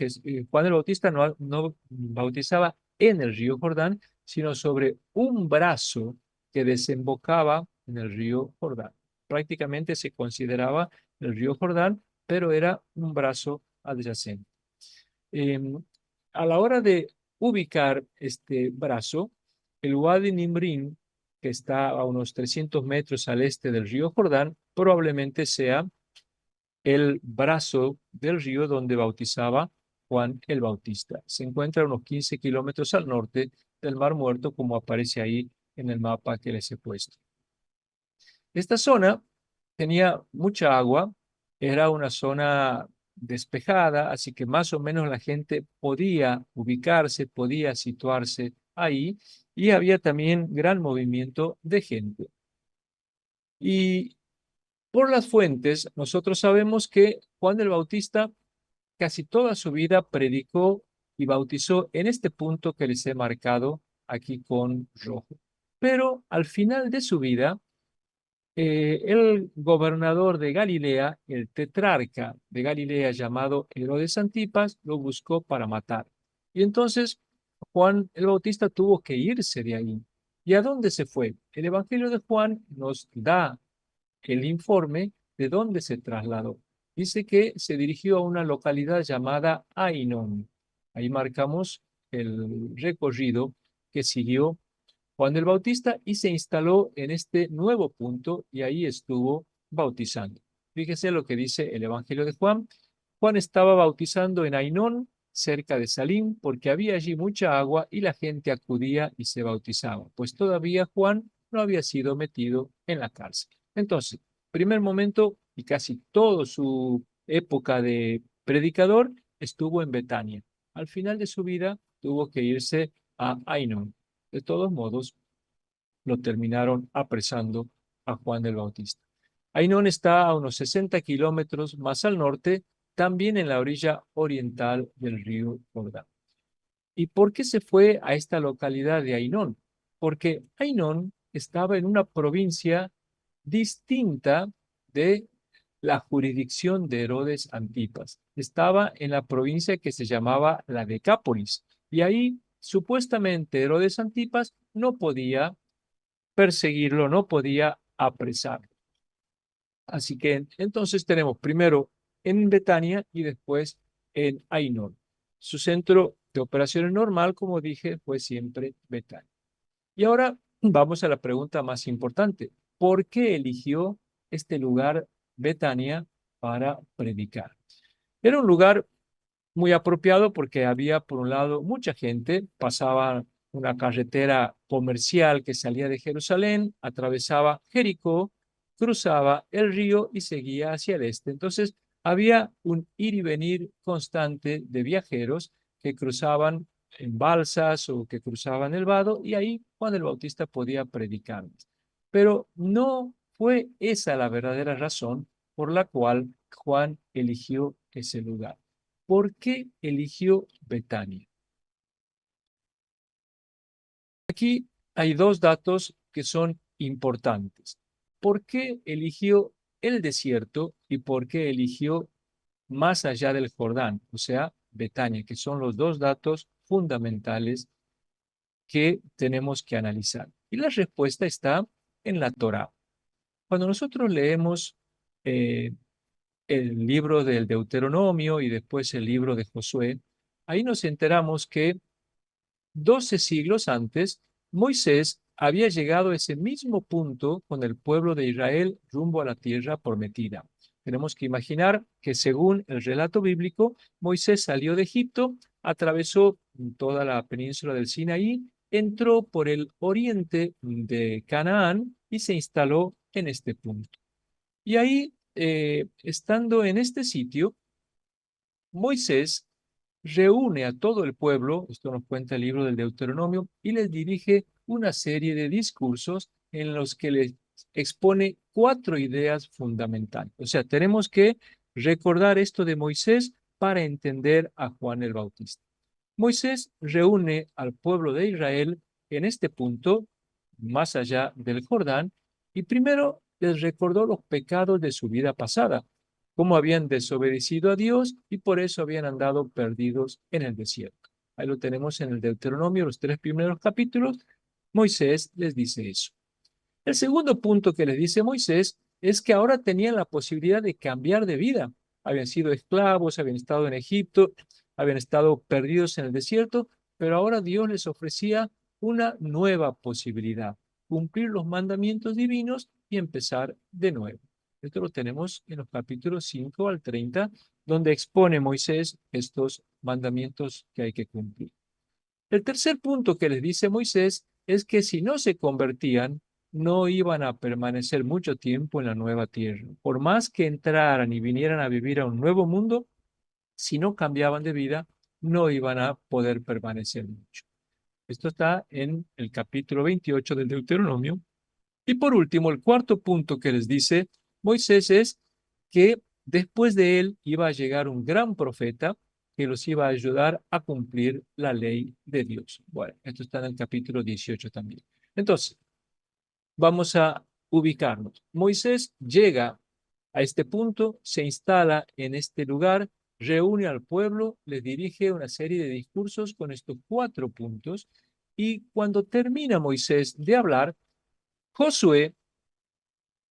Juan el Bautista no bautizaba en el río Jordán, sino sobre un brazo que desembocaba en el río Jordán. Prácticamente se consideraba el río Jordán, pero era un brazo adyacente. A la hora de ubicar este brazo, el Wadi Nimrin, que está a unos 300 metros al este del río Jordán, probablemente sea el brazo del río donde bautizaba Juan el Bautista. Se encuentra a unos 15 kilómetros al norte del Mar Muerto, como aparece ahí en el mapa que les he puesto. Esta zona tenía mucha agua, era una zona despejada, así que más o menos la gente podía ubicarse, podía situarse ahí, y había también gran movimiento de gente. Y por las fuentes, nosotros sabemos que Juan el Bautista casi toda su vida predicó y bautizó en este punto que les he marcado aquí con rojo. Pero al final de su vida, el gobernador de Galilea, el tetrarca de Galilea llamado Herodes Antipas, lo buscó para matar. Y entonces Juan el Bautista tuvo que irse de ahí. ¿Y a dónde se fue? El Evangelio de Juan nos da el informe de dónde se trasladó. Dice que se dirigió a una localidad llamada Ainón. Ahí marcamos el recorrido que siguió Juan el Bautista y se instaló en este nuevo punto y ahí estuvo bautizando. Fíjese lo que dice el Evangelio de Juan. Juan estaba bautizando en Ainón, cerca de Salim, porque había allí mucha agua y la gente acudía y se bautizaba, pues todavía Juan no había sido metido en la cárcel. Entonces, primer momento y casi toda su época de predicador estuvo en Betania. Al final de su vida tuvo que irse a Ainón. De todos modos, lo terminaron apresando a Juan el Bautista. Ainón está a unos 60 kilómetros más al norte, también en la orilla oriental del río Jordán. ¿Y por qué se fue a esta localidad de Ainón? Porque Ainón estaba en una provincia distinta de la jurisdicción de Herodes Antipas. Estaba en la provincia que se llamaba la Decápolis. Y ahí, supuestamente, Herodes Antipas no podía perseguirlo, no podía apresarlo. Así que entonces tenemos primero en Betania y después en Ainón. Su centro de operaciones normal, como dije, fue siempre Betania. Y ahora vamos a la pregunta más importante. ¿Por qué eligió este lugar, Betania, para predicar? Era un lugar muy apropiado porque había, por un lado, mucha gente, pasaba una carretera comercial que salía de Jerusalén, atravesaba Jericó, cruzaba el río y seguía hacia el este. Entonces, había un ir y venir constante de viajeros que cruzaban en balsas o que cruzaban el vado, y ahí Juan el Bautista podía predicarles. Pero no fue esa la verdadera razón por la cual Juan eligió ese lugar. ¿Por qué eligió Betania? Aquí hay dos datos que son importantes. ¿Por qué eligió el desierto y por qué eligió más allá del Jordán, o sea, Betania, que son los dos datos fundamentales que tenemos que analizar? Y la respuesta está en la Torá. Cuando nosotros leemos eh, el libro del Deuteronomio y después el libro de Josué, ahí nos enteramos que 12 siglos antes, Moisés había llegado a ese mismo punto con el pueblo de Israel rumbo a la tierra prometida. Tenemos que imaginar que según el relato bíblico, Moisés salió de Egipto, atravesó toda la península del Sinaí, entró por el oriente de Canaán y se instaló en este punto. Y ahí, estando en este sitio, Moisés reúne a todo el pueblo, esto nos cuenta el libro del Deuteronomio, y les dirige una serie de discursos en los que les expone 4 ideas fundamentales. O sea, tenemos que recordar esto de Moisés para entender a Juan el Bautista. Moisés reúne al pueblo de Israel en este punto, más allá del Jordán, y primero les recordó los pecados de su vida pasada, cómo habían desobedecido a Dios y por eso habían andado perdidos en el desierto. Ahí lo tenemos en el Deuteronomio, los 3 primeros capítulos. Moisés les dice eso. El segundo punto que les dice Moisés es que ahora tenían la posibilidad de cambiar de vida. Habían sido esclavos, habían estado en Egipto, habían estado perdidos en el desierto, pero ahora Dios les ofrecía una nueva posibilidad: cumplir los mandamientos divinos y empezar de nuevo. Esto lo tenemos en los capítulos 5 al 30, donde expone Moisés estos mandamientos que hay que cumplir. El tercer punto que les dice Moisés es que si no se convertían, no iban a permanecer mucho tiempo en la nueva tierra. Por más que entraran y vinieran a vivir a un nuevo mundo, si no cambiaban de vida, no iban a poder permanecer mucho. Esto está en el capítulo 28 del Deuteronomio. Y por último, el cuarto punto que les dice Moisés es que después de él iba a llegar un gran profeta que los iba a ayudar a cumplir la ley de Dios. Bueno, esto está en el capítulo 18 también. Entonces, vamos a ubicarnos. Moisés llega a este punto, se instala en este lugar, reúne al pueblo, les dirige una serie de discursos con estos 4 puntos, y cuando termina Moisés de hablar, Josué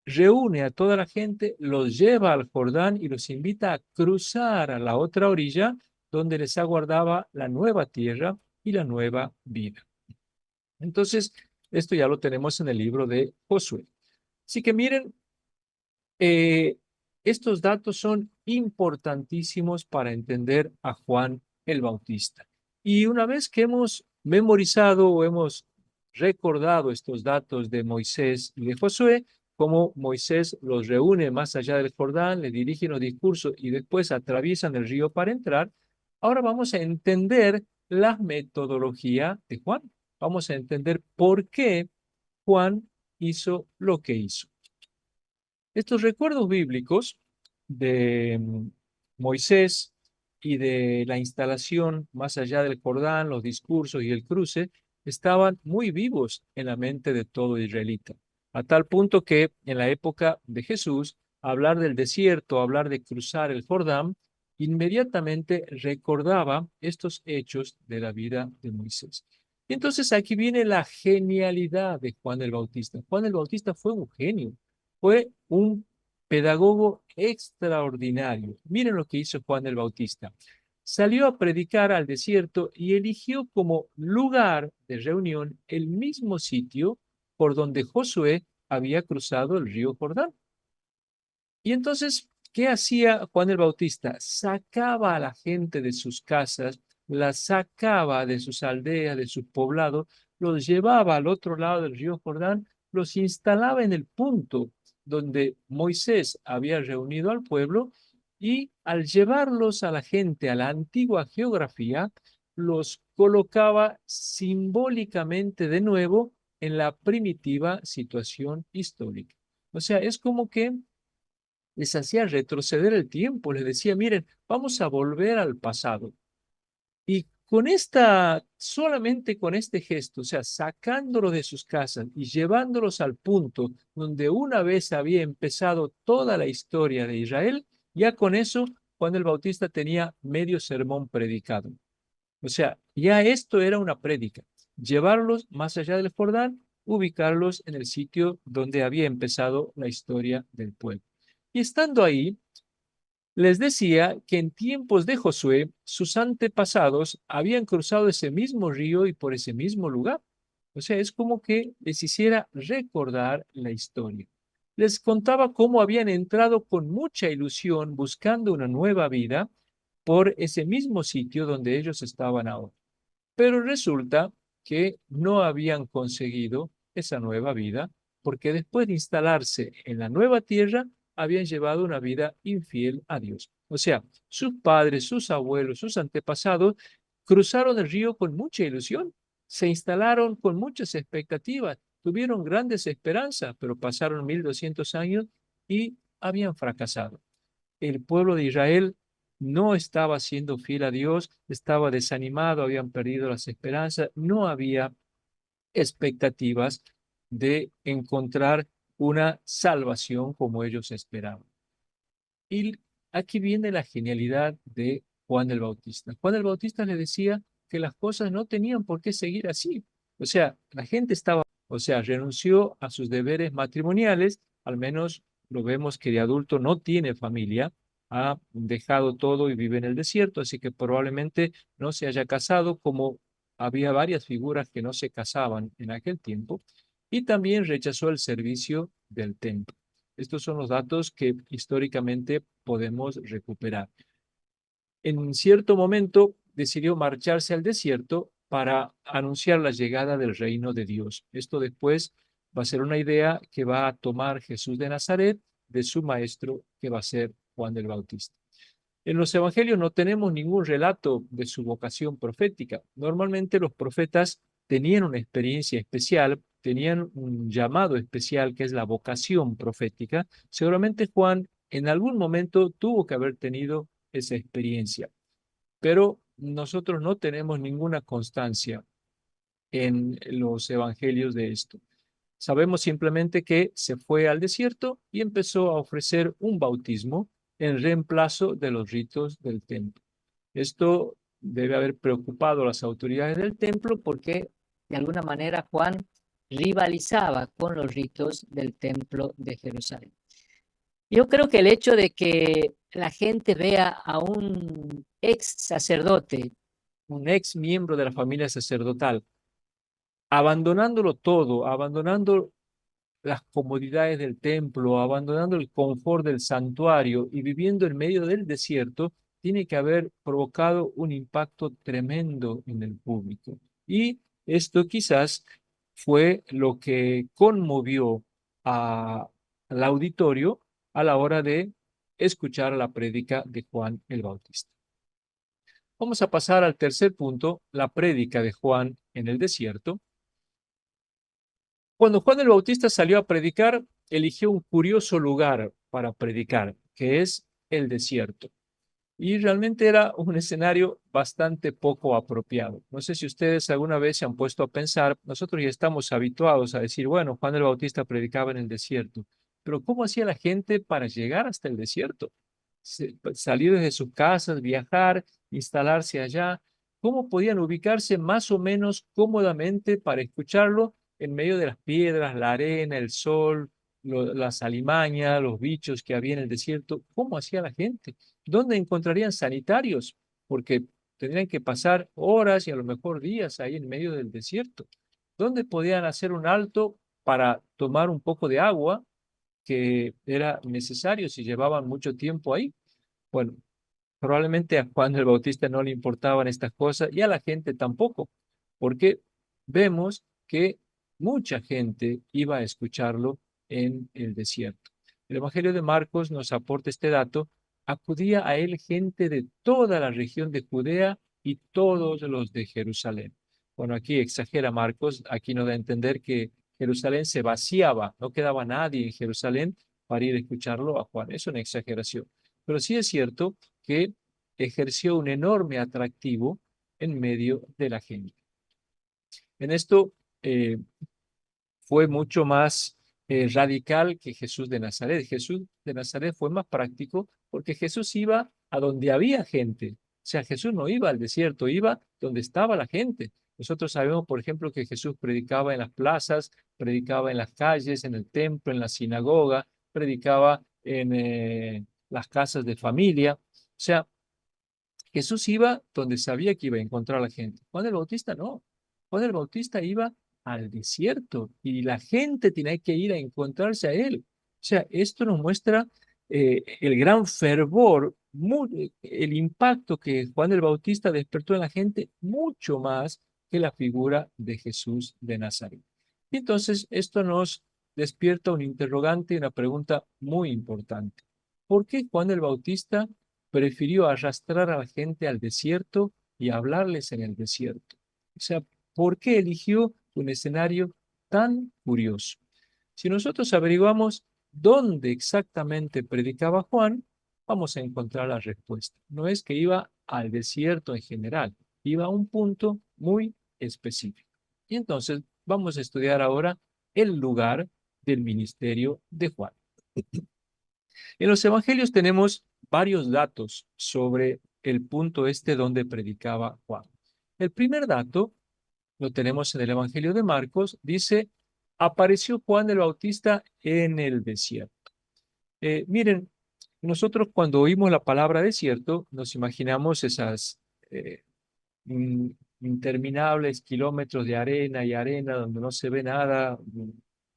reúne a toda la gente, los lleva al Jordán y los invita a cruzar a la otra orilla, donde les aguardaba la nueva tierra y la nueva vida. Entonces, esto ya lo tenemos en el libro de Josué. Así que miren, estos datos son importantísimos para entender a Juan el Bautista. Y una vez que hemos memorizado o hemos recordado estos datos de Moisés y de Josué, cómo Moisés los reúne más allá del Jordán, le dirige los discursos y después atraviesan el río para entrar, ahora vamos a entender la metodología de Juan. Vamos a entender por qué Juan hizo lo que hizo. Estos recuerdos bíblicos de Moisés y de la instalación más allá del Jordán, los discursos y el cruce, estaban muy vivos en la mente de todo israelita, a tal punto que en la época de Jesús, hablar del desierto, hablar de cruzar el Jordán, inmediatamente recordaba estos hechos de la vida de Moisés. Y entonces aquí viene la genialidad de Juan el Bautista. Juan el Bautista fue un genio. Fue un pedagogo extraordinario. Miren lo que hizo Juan el Bautista. Salió a predicar al desierto y eligió como lugar de reunión el mismo sitio por donde Josué había cruzado el río Jordán. Y entonces, ¿qué hacía Juan el Bautista? Sacaba a la gente de sus casas, la sacaba de sus aldeas, de sus poblados, los llevaba al otro lado del río Jordán, los instalaba en el punto donde Moisés había reunido al pueblo, y al llevarlos a la gente a la antigua geografía, los colocaba simbólicamente de nuevo en la primitiva situación histórica. O sea, es como que les hacía retroceder el tiempo, les decía, miren, vamos a volver al pasado. Y con solamente con este gesto, o sea, sacándolos de sus casas y llevándolos al punto donde una vez había empezado toda la historia de Israel, ya con eso Juan el Bautista tenía medio sermón predicado. O sea, ya esto era una prédica, llevarlos más allá del Jordán, ubicarlos en el sitio donde había empezado la historia del pueblo. Y estando ahí, les decía que en tiempos de Josué, sus antepasados habían cruzado ese mismo río y por ese mismo lugar. O sea, es como que les hiciera recordar la historia. Les contaba cómo habían entrado con mucha ilusión buscando una nueva vida por ese mismo sitio donde ellos estaban ahora. Pero resulta que no habían conseguido esa nueva vida porque después de instalarse en la nueva tierra, habían llevado una vida infiel a Dios. O sea, sus padres, sus abuelos, sus antepasados cruzaron el río con mucha ilusión, se instalaron con muchas expectativas, tuvieron grandes esperanzas, pero pasaron 1200 años y habían fracasado. El pueblo de Israel no estaba siendo fiel a Dios, estaba desanimado, habían perdido las esperanzas, no había expectativas de encontrar una salvación como ellos esperaban. Y aquí viene la genialidad de Juan el Bautista. Juan el Bautista le decía que las cosas no tenían por qué seguir así. O sea, la gente estaba, o sea, renunció a sus deberes matrimoniales, al menos lo vemos que de adulto no tiene familia, ha dejado todo y vive en el desierto, así que probablemente no se haya casado, como había varias figuras que no se casaban en aquel tiempo, y también rechazó el servicio del templo. Estos son los datos que históricamente podemos recuperar. En cierto momento decidió marcharse al desierto para anunciar la llegada del reino de Dios. Esto después va a ser una idea que va a tomar Jesús de Nazaret de su maestro, que va a ser Juan el Bautista. En los evangelios no tenemos ningún relato de su vocación profética. Normalmente los profetas tenían una experiencia especial, tenían un llamado especial que es la vocación profética. Seguramente Juan en algún momento tuvo que haber tenido esa experiencia, pero nosotros no tenemos ninguna constancia en los evangelios de esto. Sabemos simplemente que se fue al desierto y empezó a ofrecer un bautismo en reemplazo de los ritos del templo. Esto debe haber preocupado a las autoridades del templo porque de alguna manera Juan rivalizaba con los ritos del templo de Jerusalén. Yo creo que el hecho de que la gente vea a un ex sacerdote, un ex miembro de la familia sacerdotal, abandonándolo todo, abandonando las comodidades del templo, abandonando el confort del santuario y viviendo en medio del desierto, tiene que haber provocado un impacto tremendo en el público. Y esto quizás fue lo que conmovió al auditorio a la hora de escuchar la prédica de Juan el Bautista. Vamos a pasar al tercer punto, la prédica de Juan en el desierto. Cuando Juan el Bautista salió a predicar, eligió un curioso lugar para predicar, que es el desierto. Y realmente era un escenario bastante poco apropiado. No sé si ustedes alguna vez se han puesto a pensar, nosotros ya estamos habituados a decir, bueno, Juan el Bautista predicaba en el desierto, pero ¿cómo hacía la gente para llegar hasta el desierto? Salir desde sus casas, viajar, instalarse allá. ¿Cómo podían ubicarse más o menos cómodamente para escucharlo en medio de las piedras, la arena, el sol, las alimañas, los bichos que había en el desierto? ¿Cómo hacía la gente? ¿Dónde encontrarían sanitarios? Porque tendrían que pasar horas y a lo mejor días ahí en medio del desierto. ¿Dónde podían hacer un alto para tomar un poco de agua que era necesario si llevaban mucho tiempo ahí? Bueno, probablemente a Juan el Bautista no le importaban estas cosas y a la gente tampoco, porque vemos que mucha gente iba a escucharlo en el desierto. El Evangelio de Marcos nos aporta este dato acudía a él gente de toda la región de Judea y todos los de Jerusalén. Bueno, aquí exagera Marcos, aquí nos da a entender que Jerusalén se vaciaba, no quedaba nadie en Jerusalén para ir a escucharlo a Juan. Es una exageración. Pero sí es cierto que ejerció un enorme atractivo en medio de la gente. En esto fue mucho más radical que Jesús de Nazaret. Jesús de Nazaret fue más práctico porque Jesús iba a donde había gente. O sea, Jesús no iba al desierto, iba donde estaba la gente. Nosotros sabemos, por ejemplo, que Jesús predicaba en las plazas, predicaba en las calles, en el templo, en la sinagoga, predicaba en las casas de familia. O sea, Jesús iba donde sabía que iba a encontrar a la gente. Juan el Bautista no. Juan el Bautista iba al desierto y la gente tenía que ir a encontrarse a él. O sea, esto nos muestra el gran fervor, el impacto que Juan el Bautista despertó en la gente mucho más que la figura de Jesús de Nazaret. Y entonces esto nos despierta un interrogante y una pregunta muy importante. ¿Por qué Juan el Bautista prefirió arrastrar a la gente al desierto y hablarles en el desierto? O sea, ¿por qué eligió un escenario tan curioso? Si nosotros averiguamos dónde exactamente predicaba Juan, vamos a encontrar la respuesta. No es que iba al desierto en general, iba a un punto muy específico. Y entonces vamos a estudiar ahora el lugar del ministerio de Juan. En los evangelios tenemos varios datos sobre el punto este donde predicaba Juan. El primer dato lo tenemos en el evangelio de Marcos, dice, apareció Juan el Bautista en el desierto. Miren, nosotros cuando oímos la palabra desierto, nos imaginamos esas interminables kilómetros de arena y arena donde no se ve nada,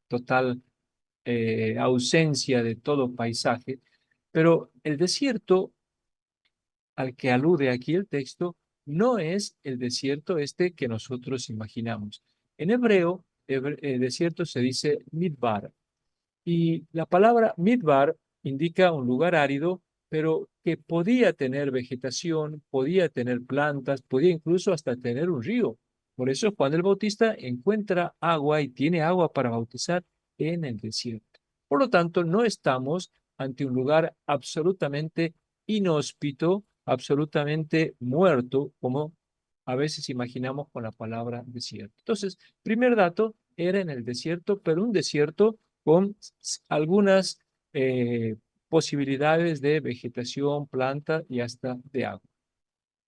total ausencia de todo paisaje. Pero el desierto al que alude aquí el texto no es el desierto este que nosotros imaginamos. En hebreo, desierto se dice midbar. Y la palabra midbar indica un lugar árido, pero que podía tener vegetación, podía tener plantas, podía incluso hasta tener un río. Por eso Juan el Bautista encuentra agua y tiene agua para bautizar en el desierto. Por lo tanto, no estamos ante un lugar absolutamente inhóspito, absolutamente muerto, como a veces imaginamos con la palabra desierto. Entonces, primer dato, era en el desierto, pero un desierto con algunas posibilidades de vegetación, planta y hasta de agua.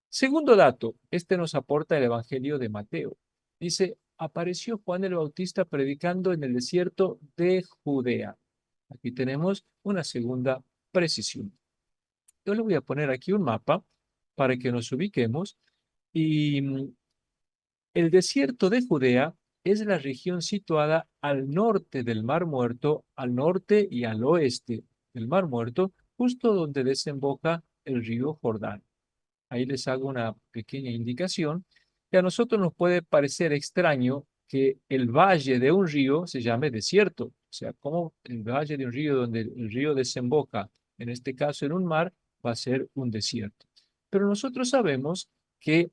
Segundo dato, este nos aporta el Evangelio de Mateo. Dice, apareció Juan el Bautista predicando en el desierto de Judea. Aquí tenemos una segunda precisión. Yo le voy a poner aquí un mapa para que nos ubiquemos. Y el desierto de Judea es la región situada al norte del Mar Muerto, al norte y al oeste del Mar Muerto, justo donde desemboca el río Jordán. Ahí les hago una pequeña indicación, que a nosotros nos puede parecer extraño que el valle de un río se llame desierto. O sea, como el valle de un río donde el río desemboca, en este caso en un mar, va a ser un desierto. Pero nosotros sabemos que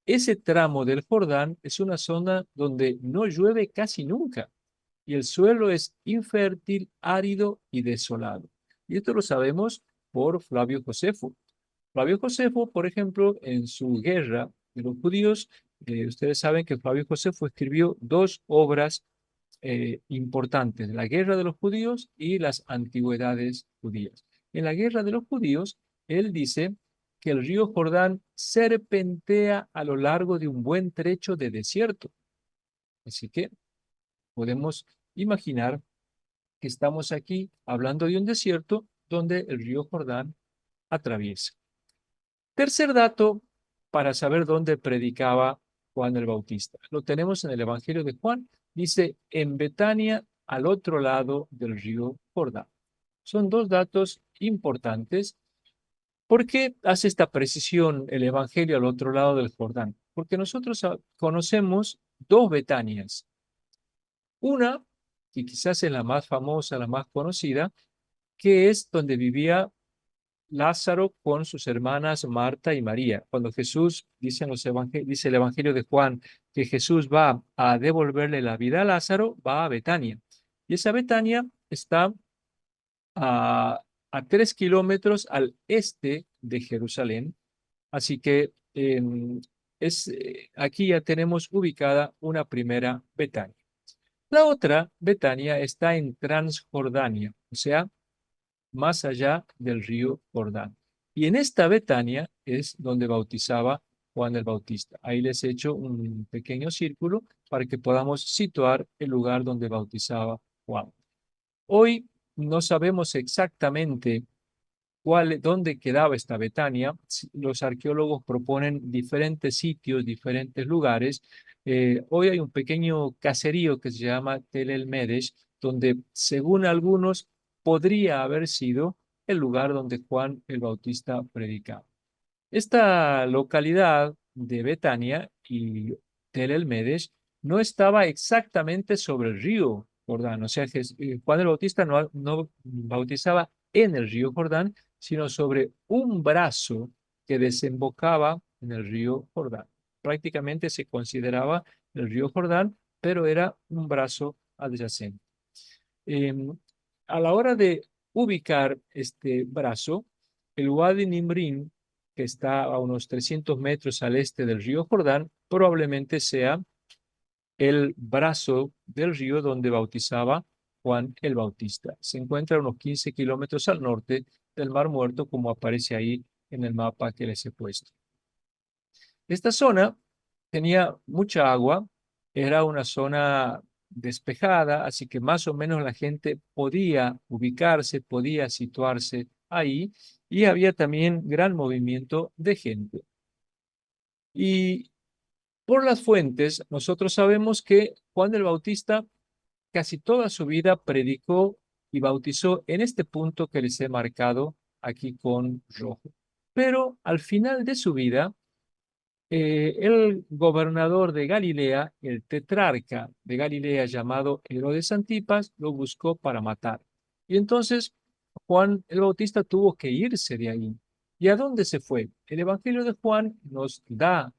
ese tramo del Jordán es una zona donde no llueve casi nunca y el suelo es infértil, árido y desolado. Y esto lo sabemos por Flavio Josefo. Flavio Josefo, por ejemplo, en su Guerra de los Judíos, ustedes saben que Flavio Josefo escribió dos obras importantes, la Guerra de los Judíos y las Antigüedades Judías. En la Guerra de los Judíos, él dice que el río Jordán serpentea a lo largo de un buen trecho de desierto. Así que podemos imaginar que estamos aquí hablando de un desierto donde el río Jordán atraviesa. Tercer dato para saber dónde predicaba Juan el Bautista. Lo tenemos en el Evangelio de Juan. Dice, en Betania, al otro lado del río Jordán. Son dos datos importantes. ¿Por qué hace esta precisión el Evangelio al otro lado del Jordán? Porque nosotros conocemos dos Betanias. Una, que quizás es la más famosa, la más conocida, que es donde vivía Lázaro con sus hermanas Marta y María. Cuando Jesús, dice el Evangelio de Juan, que Jesús va a devolverle la vida a Lázaro, va a Betania. Y esa Betania está a, a 3 kilómetros al este de Jerusalén. Así que aquí ya tenemos ubicada una primera Betania. La otra Betania está en Transjordania, o sea, más allá del río Jordán. Y en esta Betania es donde bautizaba Juan el Bautista. Ahí les he hecho un pequeño círculo para que podamos situar el lugar donde bautizaba Juan. Hoy no sabemos exactamente dónde quedaba esta Betania. Los arqueólogos proponen diferentes sitios, diferentes lugares. Hoy hay un pequeño caserío que se llama Tel El Medesh, donde según algunos podría haber sido el lugar donde Juan el Bautista predicaba. Esta localidad de Betania y Tel El Medesh no estaba exactamente sobre el río Jordán. O sea, Juan el Bautista no bautizaba en el río Jordán, sino sobre un brazo que desembocaba en el río Jordán. Prácticamente se consideraba el río Jordán, pero era un brazo adyacente. Em, a la hora de ubicar este brazo, el Wadi Nimrim, que está a unos 300 metros al este del río Jordán, probablemente sea el brazo del río donde bautizaba Juan el Bautista. Se encuentra a unos 15 kilómetros al norte del Mar Muerto, como aparece ahí en el mapa que les he puesto. Esta zona tenía mucha agua, era una zona despejada, así que más o menos la gente podía ubicarse, podía situarse ahí, y había también gran movimiento de gente. Y por las fuentes, nosotros sabemos que Juan el Bautista casi toda su vida predicó y bautizó en este punto que les he marcado aquí con rojo. Pero al final de su vida, el gobernador de Galilea, el tetrarca de Galilea llamado Herodes Antipas, lo buscó para matar. Y entonces Juan el Bautista tuvo que irse de ahí. ¿Y a dónde se fue? El Evangelio de Juan nos da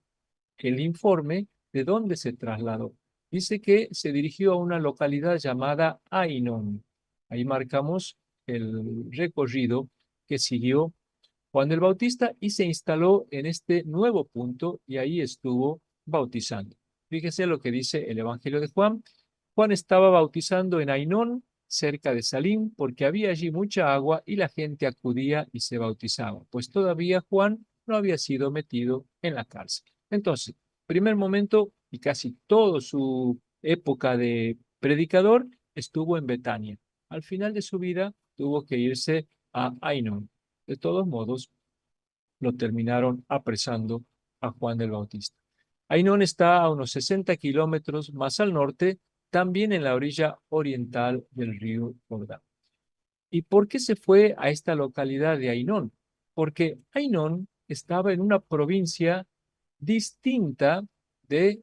el informe de dónde se trasladó. Dice que se dirigió a una localidad llamada Ainón. Ahí marcamos el recorrido que siguió Juan el Bautista y se instaló en este nuevo punto y ahí estuvo bautizando. Fíjese lo que dice el Evangelio de Juan. Juan estaba bautizando en Ainón, cerca de Salim, porque había allí mucha agua y la gente acudía y se bautizaba, pues todavía Juan no había sido metido en la cárcel. Entonces, primer momento y casi toda su época de predicador estuvo en Betania. Al final de su vida tuvo que irse a Ainón. De todos modos, lo terminaron apresando a Juan el Bautista. Ainón está a unos 60 kilómetros más al norte, también en la orilla oriental del río Jordán. ¿Y por qué se fue a esta localidad de Ainón? Porque Ainón estaba en una provincia distinta de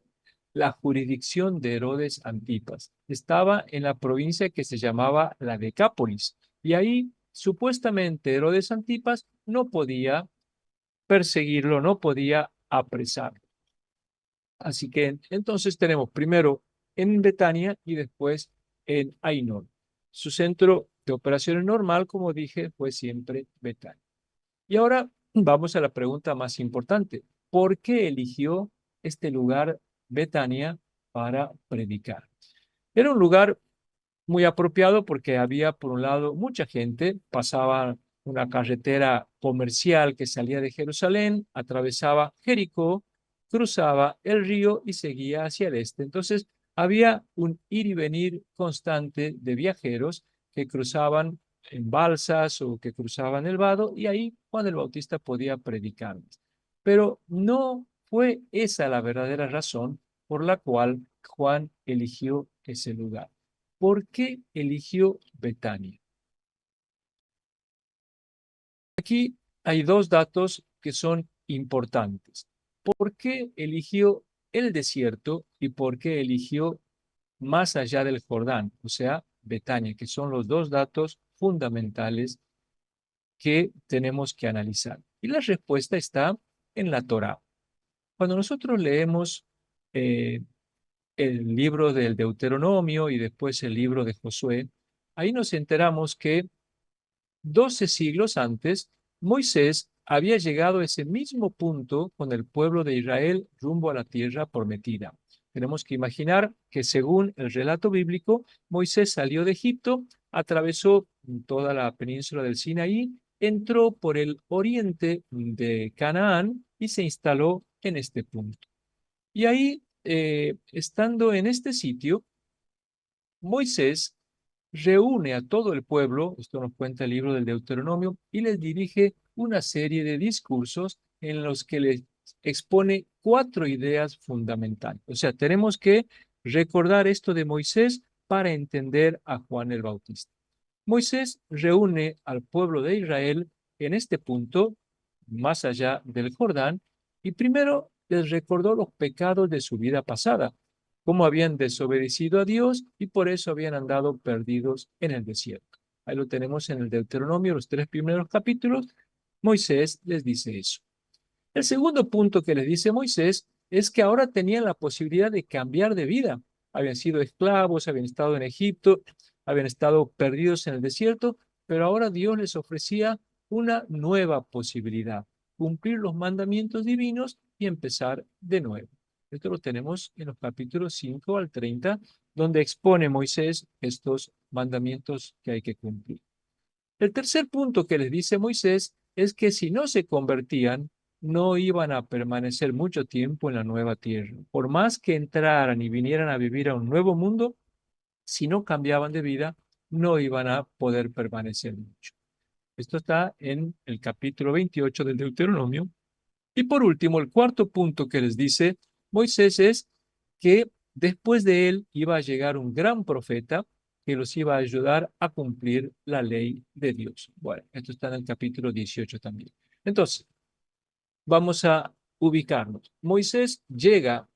la jurisdicción de Herodes Antipas. Estaba en la provincia que se llamaba la Decápolis. Y ahí, supuestamente, Herodes Antipas no podía perseguirlo, no podía apresarlo. Así que entonces tenemos primero en Betania y después en Ainón. Su centro de operaciones normal, como dije, fue siempre Betania. Y ahora vamos a la pregunta más importante. ¿Por qué eligió este lugar, Betania, para predicar? Era un lugar muy apropiado porque había, por un lado, mucha gente, pasaba una carretera comercial que salía de Jerusalén, atravesaba Jericó, cruzaba el río y seguía hacia el este. Entonces, había un ir y venir constante de viajeros que cruzaban en balsas o que cruzaban el vado, y ahí Juan el Bautista podía predicar. Pero no fue esa la verdadera razón por la cual Juan eligió ese lugar. ¿Por qué eligió Betania? Aquí hay dos datos que son importantes. ¿Por qué eligió el desierto y por qué eligió más allá del Jordán, o sea, Betania, que son los dos datos fundamentales que tenemos que analizar. Y la respuesta está en la Torá. Cuando nosotros leemos eh, el libro del Deuteronomio y después el libro de Josué, ahí nos enteramos que 12 siglos antes, Moisés había llegado a ese mismo punto con el pueblo de Israel rumbo a la tierra prometida. Tenemos que imaginar que según el relato bíblico, Moisés salió de Egipto, atravesó toda la península del Sinaí, entró por el oriente de Canaán y se instaló en este punto. Y ahí, estando en este sitio, Moisés reúne a todo el pueblo, esto nos cuenta el libro del Deuteronomio, y les dirige una serie de discursos en los que les expone 4 ideas fundamentales. O sea, tenemos que recordar esto de Moisés para entender a Juan el Bautista. Moisés reúne al pueblo de Israel en este punto, más allá del Jordán, y primero les recordó los pecados de su vida pasada, cómo habían desobedecido a Dios y por eso habían andado perdidos en el desierto. Ahí lo tenemos en el Deuteronomio, los 3 primeros capítulos. Moisés les dice eso. El segundo punto que les dice Moisés es que ahora tenían la posibilidad de cambiar de vida. Habían sido esclavos, habían estado en Egipto, habían estado perdidos en el desierto, pero ahora Dios les ofrecía una nueva posibilidad, cumplir los mandamientos divinos y empezar de nuevo. Esto lo tenemos en los capítulos 5 al 30, donde expone Moisés estos mandamientos que hay que cumplir. El tercer punto que les dice Moisés es que si no se convertían, no iban a permanecer mucho tiempo en la nueva tierra. Por más que entraran y vinieran a vivir a un nuevo mundo, si no cambiaban de vida, no iban a poder permanecer mucho. Esto está en el capítulo 28 del Deuteronomio. Y por último, el cuarto punto que les dice Moisés es que después de él iba a llegar un gran profeta que los iba a ayudar a cumplir la ley de Dios. Bueno, esto está en el capítulo 18 también. Entonces, vamos a ubicarnos. Moisés llega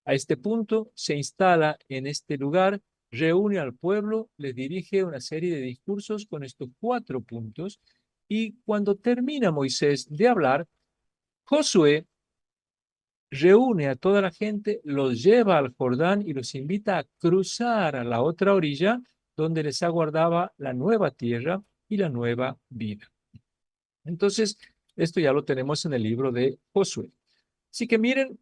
a este punto, se instala en este lugar, reúne al pueblo, les dirige una serie de discursos con estos 4 puntos y cuando termina Moisés de hablar, Josué reúne a toda la gente, los lleva al Jordán y los invita a cruzar a la otra orilla donde les aguardaba la nueva tierra y la nueva vida. Entonces, esto ya lo tenemos en el libro de Josué. Así que miren,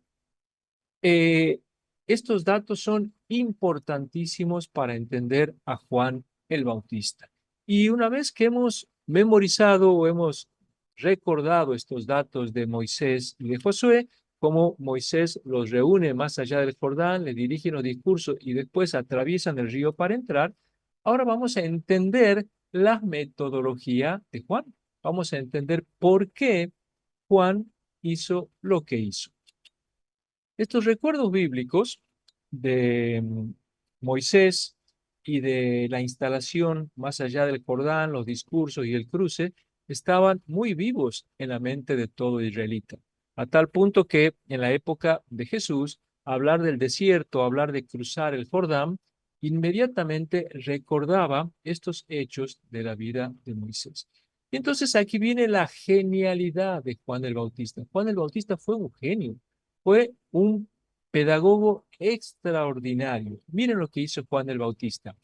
estos datos son importantísimos para entender a Juan el Bautista. Y una vez que hemos memorizado o hemos recordado estos datos de Moisés y de Josué, como Moisés los reúne más allá del Jordán, le dirigen los discursos y después atraviesan el río para entrar, ahora vamos a entender la metodología de Juan. Vamos a entender por qué Juan hizo lo que hizo. Estos recuerdos bíblicos de Moisés y de la instalación más allá del Jordán, los discursos y el cruce, estaban muy vivos en la mente de todo israelita, a tal punto que en la época de Jesús, hablar del desierto, hablar de cruzar el Jordán, inmediatamente recordaba estos hechos de la vida de Moisés. Y entonces aquí viene la genialidad de Juan el Bautista. Juan el Bautista fue un genio. Fue un pedagogo extraordinario. Miren lo que hizo Juan el Bautista.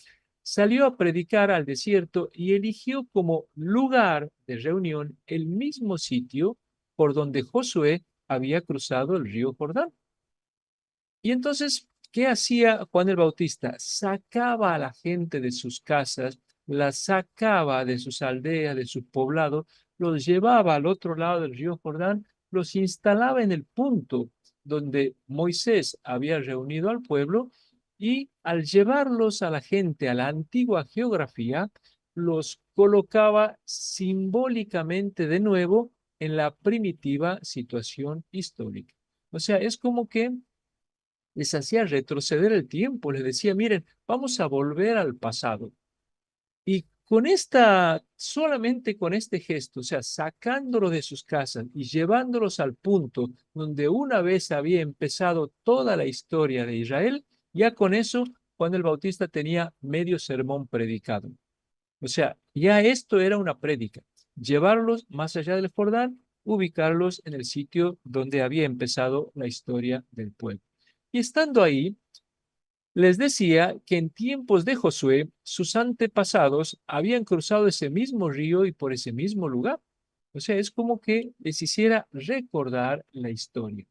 Salió a predicar al desierto y eligió como lugar de reunión el mismo sitio por donde Josué había cruzado el río Jordán. Y entonces, ¿qué hacía Juan el Bautista? Sacaba a la gente de sus casas, la sacaba de sus aldeas, de sus poblados, los llevaba al otro lado del río Jordán, los instalaba en el punto donde Moisés había reunido al pueblo y al llevarlos a la gente a la antigua geografía, los colocaba simbólicamente de nuevo en la primitiva situación histórica. O sea, es como que les hacía retroceder el tiempo, les decía, miren, vamos a volver al pasado. Y con solamente con este gesto, o sea, sacándolos de sus casas y llevándolos al punto donde una vez había empezado toda la historia de Israel, ya con eso Juan el Bautista tenía medio sermón predicado. O sea, ya esto era una prédica. Llevarlos más allá del Jordán, ubicarlos en el sitio donde había empezado la historia del pueblo. Y estando ahí, les decía que en tiempos de Josué, sus antepasados habían cruzado ese mismo río y por ese mismo lugar. O sea, es como que les hiciera recordar la historia.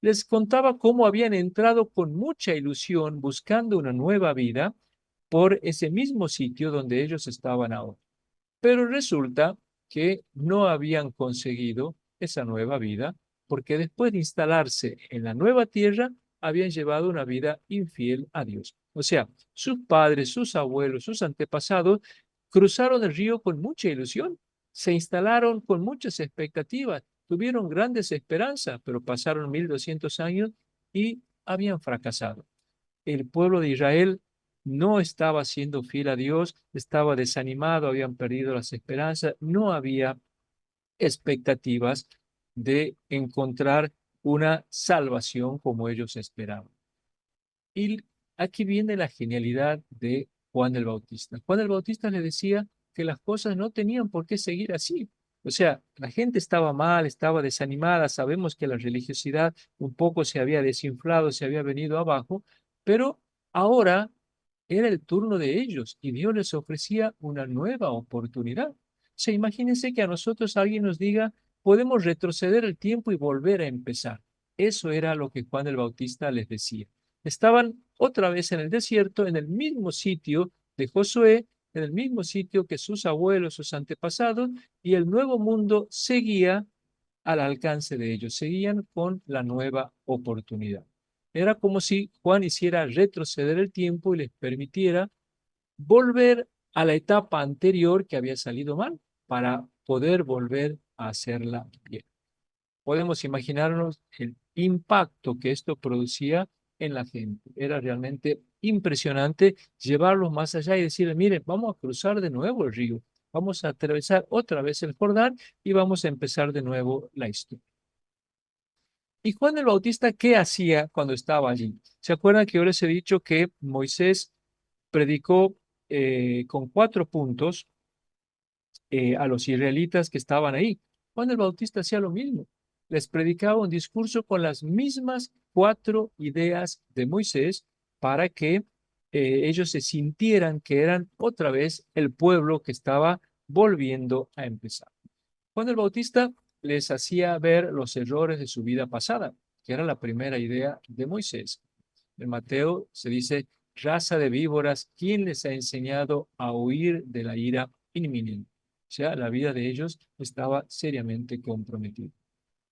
Les contaba cómo habían entrado con mucha ilusión buscando una nueva vida por ese mismo sitio donde ellos estaban ahora. Pero resulta que no habían conseguido esa nueva vida porque después de instalarse en la nueva tierra, habían llevado una vida infiel a Dios. O sea, sus padres, sus abuelos, sus antepasados cruzaron el río con mucha ilusión, se instalaron con muchas expectativas, tuvieron grandes esperanzas, pero pasaron 1200 años y habían fracasado. El pueblo de Israel no estaba siendo fiel a Dios, estaba desanimado, habían perdido las esperanzas, no había expectativas de encontrar una salvación como ellos esperaban. Y aquí viene la genialidad de Juan el Bautista. Juan el Bautista le decía que las cosas no tenían por qué seguir así. O sea, la gente estaba mal, estaba desanimada, sabemos que la religiosidad un poco se había desinflado, se había venido abajo, pero ahora era el turno de ellos y Dios les ofrecía una nueva oportunidad. O sea, imagínense que a nosotros alguien nos diga, podemos retroceder el tiempo y volver a empezar. Eso era lo que Juan el Bautista les decía. Estaban otra vez en el desierto, en el mismo sitio de Josué, en el mismo sitio que sus abuelos, sus antepasados, y el nuevo mundo seguía al alcance de ellos, seguían con la nueva oportunidad. Era como si Juan hiciera retroceder el tiempo y les permitiera volver a la etapa anterior que había salido mal para poder volver a hacerla bien. Podemos imaginarnos el impacto que esto producía en la gente. Era realmente impresionante llevarlos más allá y decirle, miren, vamos a cruzar de nuevo el río, vamos a atravesar otra vez el Jordán y vamos a empezar de nuevo la historia. ¿Y Juan el Bautista qué hacía cuando estaba allí? ¿Se acuerdan que yo les he dicho que Moisés predicó con 4 puntos a los israelitas que estaban ahí? Juan el Bautista hacía lo mismo. Les predicaba un discurso con las mismas 4 ideas de Moisés para que ellos se sintieran que eran otra vez el pueblo que estaba volviendo a empezar. Juan el Bautista les hacía ver los errores de su vida pasada, que era la primera idea de Moisés. En Mateo se dice, raza de víboras, ¿quién les ha enseñado a huir de la ira inminente? O sea, la vida de ellos estaba seriamente comprometida.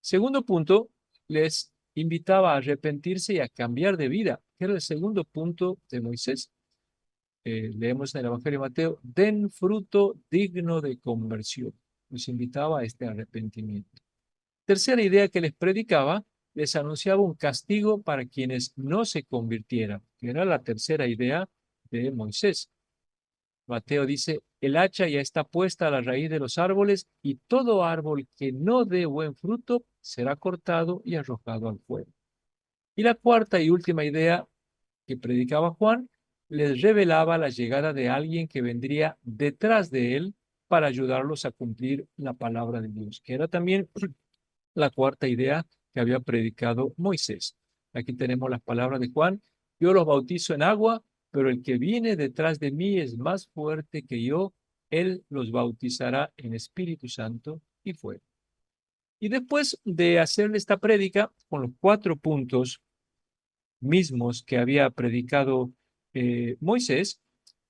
Segundo punto, les invitaba a arrepentirse y a cambiar de vida, que era el segundo punto de Moisés. Leemos en el Evangelio de Mateo, den fruto digno de conversión. Los invitaba a este arrepentimiento. Tercera idea que les predicaba, les anunciaba un castigo para quienes no se convirtieran, que era la tercera idea de Moisés. Mateo dice, el hacha ya está puesta a la raíz de los árboles y todo árbol que no dé buen fruto será cortado y arrojado al fuego. Y la cuarta y última idea que predicaba Juan les revelaba la llegada de alguien que vendría detrás de él para ayudarlos a cumplir la palabra de Dios, que era también la cuarta idea que había predicado Moisés. Aquí tenemos las palabras de Juan. Yo los bautizo en agua, pero el que viene detrás de mí es más fuerte que yo. Él los bautizará en Espíritu Santo y fuego. Y después de hacerle esta prédica con los 4 puntos mismos que había predicado Moisés,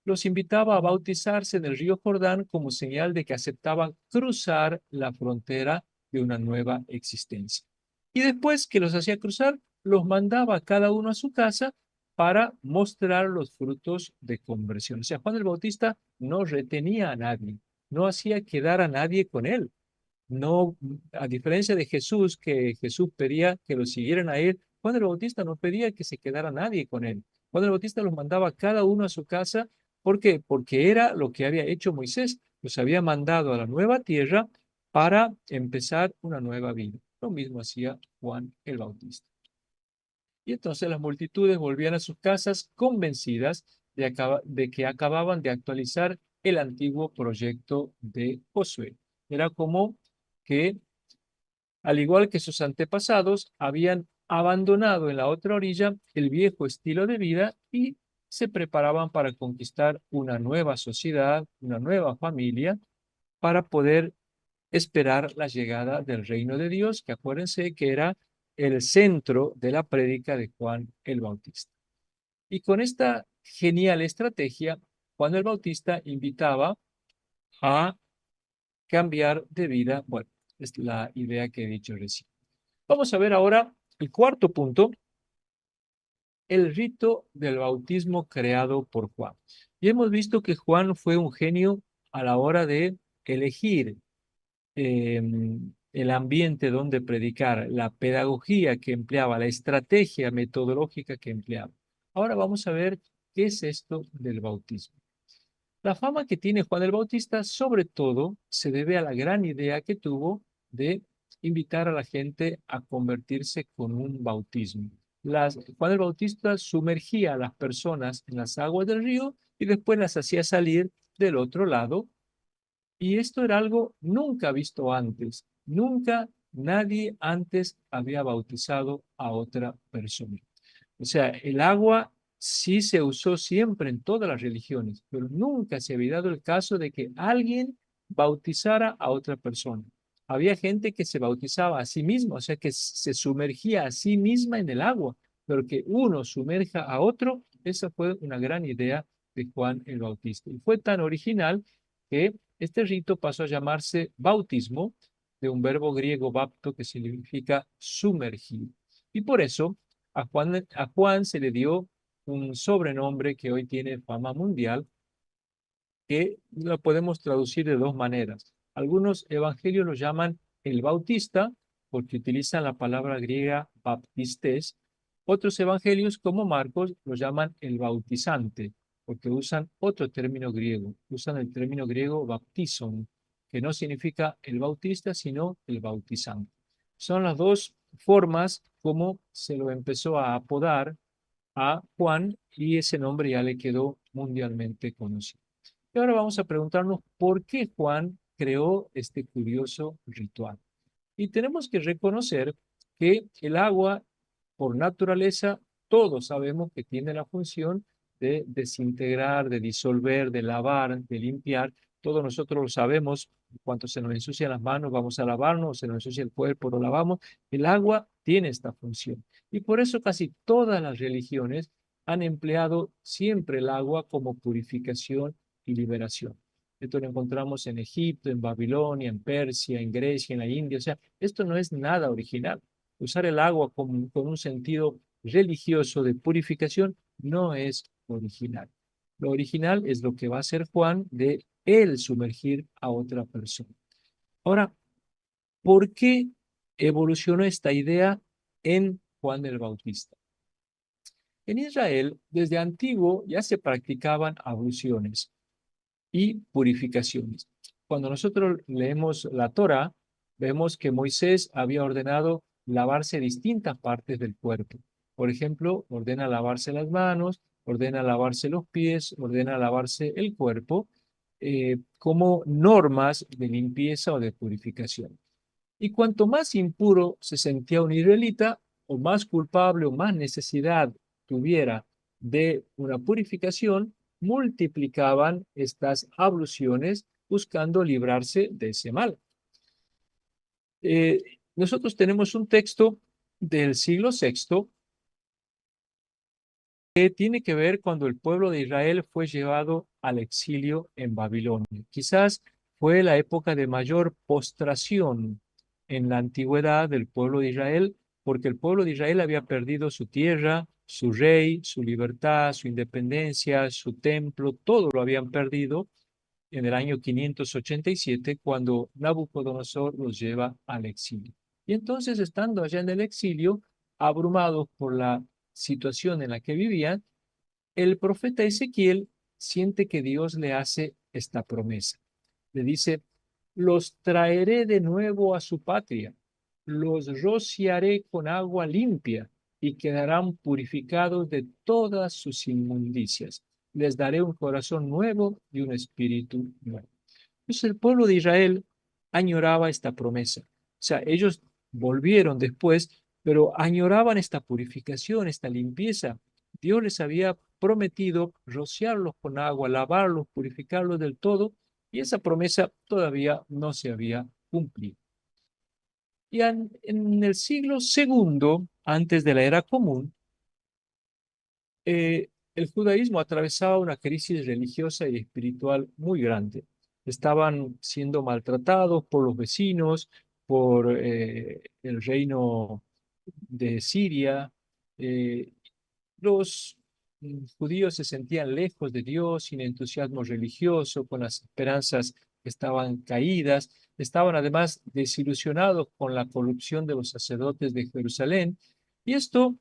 los invitaba a bautizarse en el río Jordán como señal de que aceptaban cruzar la frontera de una nueva existencia. Y después que los hacía cruzar, los mandaba cada uno a su casa para mostrar los frutos de conversión. O sea, Juan el Bautista no retenía a nadie, no hacía quedar a nadie con él. No, a diferencia de Jesús, que Jesús pedía que lo siguieran a él, Juan el Bautista no pedía que se quedara nadie con él. Juan el Bautista los mandaba cada uno a su casa. ¿Por qué? Porque era lo que había hecho Moisés. Los había mandado a la nueva tierra para empezar una nueva vida. Lo mismo hacía Juan el Bautista. Y entonces las multitudes volvían a sus casas convencidas de que acababan de actualizar el antiguo proyecto de Josué. Era como que, al igual que sus antepasados, habían abandonado en la otra orilla el viejo estilo de vida y se preparaban para conquistar una nueva sociedad, una nueva familia, para poder esperar la llegada del reino de Dios, que acuérdense que era el centro de la prédica de Juan el Bautista. Y con esta genial estrategia, Juan el Bautista invitaba a cambiar de vida. Bueno, es la idea que he dicho recién. Vamos a ver ahora el cuarto punto, el rito del bautismo creado por Juan. Y hemos visto que Juan fue un genio a la hora de elegir eh, el ambiente donde predicar, la pedagogía que empleaba, la estrategia metodológica que empleaba. Ahora vamos a ver qué es esto del bautismo. La fama que tiene Juan el Bautista, sobre todo, se debe a la gran idea que tuvo de invitar a la gente a convertirse con un bautismo. Juan el Bautista sumergía a las personas en las aguas del río y después las hacía salir del otro lado. Y esto era algo nunca visto antes. Nunca nadie antes había bautizado a otra persona. O sea, el agua sí se usó siempre en todas las religiones, pero nunca se había dado el caso de que alguien bautizara a otra persona. Había gente que se bautizaba a sí misma, o sea, que se sumergía a sí misma en el agua, pero que uno sumerja a otro, esa fue una gran idea de Juan el Bautista. Y fue tan original que este rito pasó a llamarse bautismo, de un verbo griego bapto que significa sumergir. Y por eso a Juan se le dio un sobrenombre que hoy tiene fama mundial, que lo podemos traducir de dos maneras. Algunos evangelios lo llaman el Bautista, porque utilizan la palabra griega baptistes. Otros evangelios, como Marcos, lo llaman el bautizante, porque usan otro término griego. Usan el término griego baptison, que no significa el bautista, sino el bautizante. Son las dos formas como se lo empezó a apodar a Juan y ese nombre ya le quedó mundialmente conocido. Y ahora vamos a preguntarnos por qué Juan creó este curioso ritual. Y tenemos que reconocer que el agua, por naturaleza, todos sabemos que tiene la función de desintegrar, de disolver, de lavar, de limpiar. Todos nosotros lo sabemos. Cuando se nos ensucian las manos, vamos a lavarnos, se nos ensucia el cuerpo, lo lavamos. El agua tiene esta función. Y por eso casi todas las religiones han empleado siempre el agua como purificación y liberación. Esto lo encontramos en Egipto, en Babilonia, en Persia, en Grecia, en la India. O sea, esto no es nada original. Usar el agua con un sentido religioso de purificación no es original. Lo original es lo que va a hacer Juan de él sumergir a otra persona. Ahora, ¿por qué evolucionó esta idea en Juan el Bautista? En Israel, desde antiguo ya se practicaban abluciones y purificaciones. Cuando nosotros leemos la Torá, vemos que Moisés había ordenado lavarse distintas partes del cuerpo. Por ejemplo, ordena lavarse las manos, ordena lavarse los pies, ordena lavarse el cuerpo, como normas de limpieza o de purificación. Y cuanto más impuro se sentía un israelita, o más culpable o más necesidad tuviera de una purificación, multiplicaban estas abluciones buscando librarse de ese mal. Nosotros tenemos un texto del siglo VI que tiene que ver cuando el pueblo de Israel fue llevado al exilio en Babilonia. Quizás fue la época de mayor postración en la antigüedad del pueblo de Israel, porque el pueblo de Israel había perdido su tierra, su rey, su libertad, su independencia, su templo, todo lo habían perdido en el año 587, cuando Nabucodonosor los lleva al exilio. Y entonces, estando allá en el exilio, abrumados por la situación en la que vivían, el profeta Ezequiel siente que Dios le hace esta promesa. Le dice: los traeré de nuevo a su patria, los rociaré con agua limpia y quedarán purificados de todas sus inmundicias. les daré un corazón nuevo y un espíritu nuevo. Entonces el pueblo de Israel añoraba esta promesa. O sea, ellos volvieron después, pero añoraban esta purificación, esta limpieza. Dios les había prometido rociarlos con agua, lavarlos, purificarlos del todo, y esa promesa todavía no se había cumplido. Y en el siglo segundo, antes de la era común, el judaísmo atravesaba una crisis religiosa y espiritual muy grande. Estaban siendo maltratados por los vecinos, por el reino de Siria. eh, los judíos se sentían lejos de Dios, sin entusiasmo religioso, con las esperanzas que estaban caídas. Estaban además desilusionados con la corrupción de los sacerdotes de Jerusalén. Y esto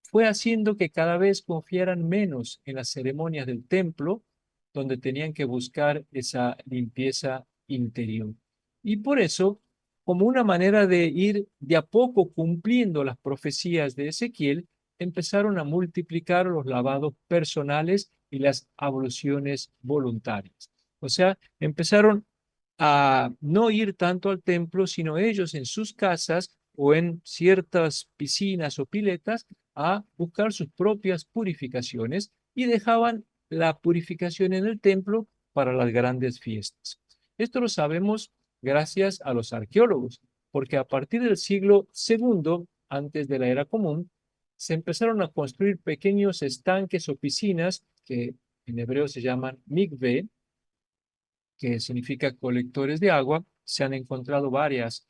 fue haciendo que cada vez confiaran menos en las ceremonias del templo, donde tenían que buscar esa limpieza interior. Y por eso, como una manera de ir de a poco cumpliendo las profecías de Ezequiel, empezaron a multiplicar los lavados personales y las abluciones voluntarias. O sea, empezaron a no ir tanto al templo, sino ellos en sus casas o en ciertas piscinas o piletas a buscar sus propias purificaciones y dejaban la purificación en el templo para las grandes fiestas. Esto lo sabemos gracias a los arqueólogos, porque a partir del siglo segundo, antes de la era común, se empezaron a construir pequeños estanques o piscinas que en hebreo se llaman mikveh, que significa colectores de agua. Se han encontrado varias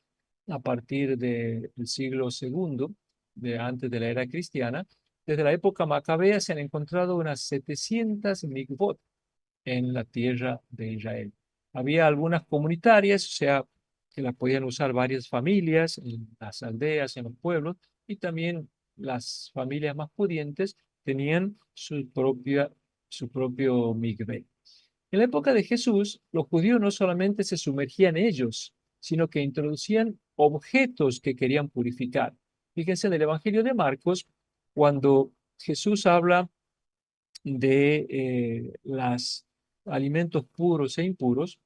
a partir del siglo segundo, de antes de la era cristiana. Desde la época macabea se han encontrado unas 700 mikvot en la tierra de Israel. Había algunas comunitarias, o sea, que las podían usar varias familias en las aldeas, en los pueblos, y también las familias más pudientes tenían su propio mikveh. En la época de Jesús, los judíos no solamente se sumergían ellos, sino que introducían objetos que querían purificar. Fíjense en el Evangelio de Marcos, cuando Jesús habla de los alimentos puros e impuros,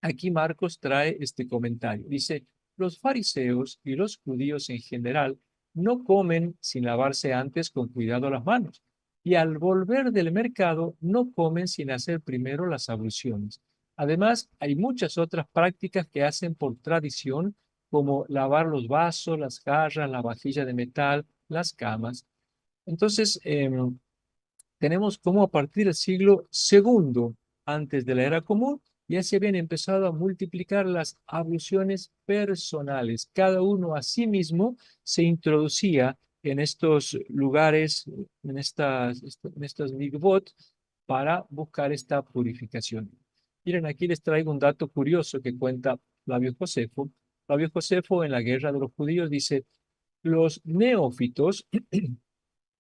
aquí Marcos trae este comentario. Dice, los fariseos y los judíos en general no comen sin lavarse antes con cuidado las manos, y al volver del mercado no comen sin hacer primero las abluciones. Además, hay muchas otras prácticas que hacen por tradición, como lavar los vasos, las jarras, la vajilla de metal, las camas. Entonces, tenemos como a partir del siglo segundo, antes de la era común, ya se habían empezado a multiplicar las abluciones personales. Cada uno a sí mismo se introducía en estos lugares, en estas mikvot, para buscar esta purificación. Miren, aquí les traigo un dato curioso que cuenta Flavio Josefo. Flavio Josefo en la Guerra de los Judíos dice, los neófitos,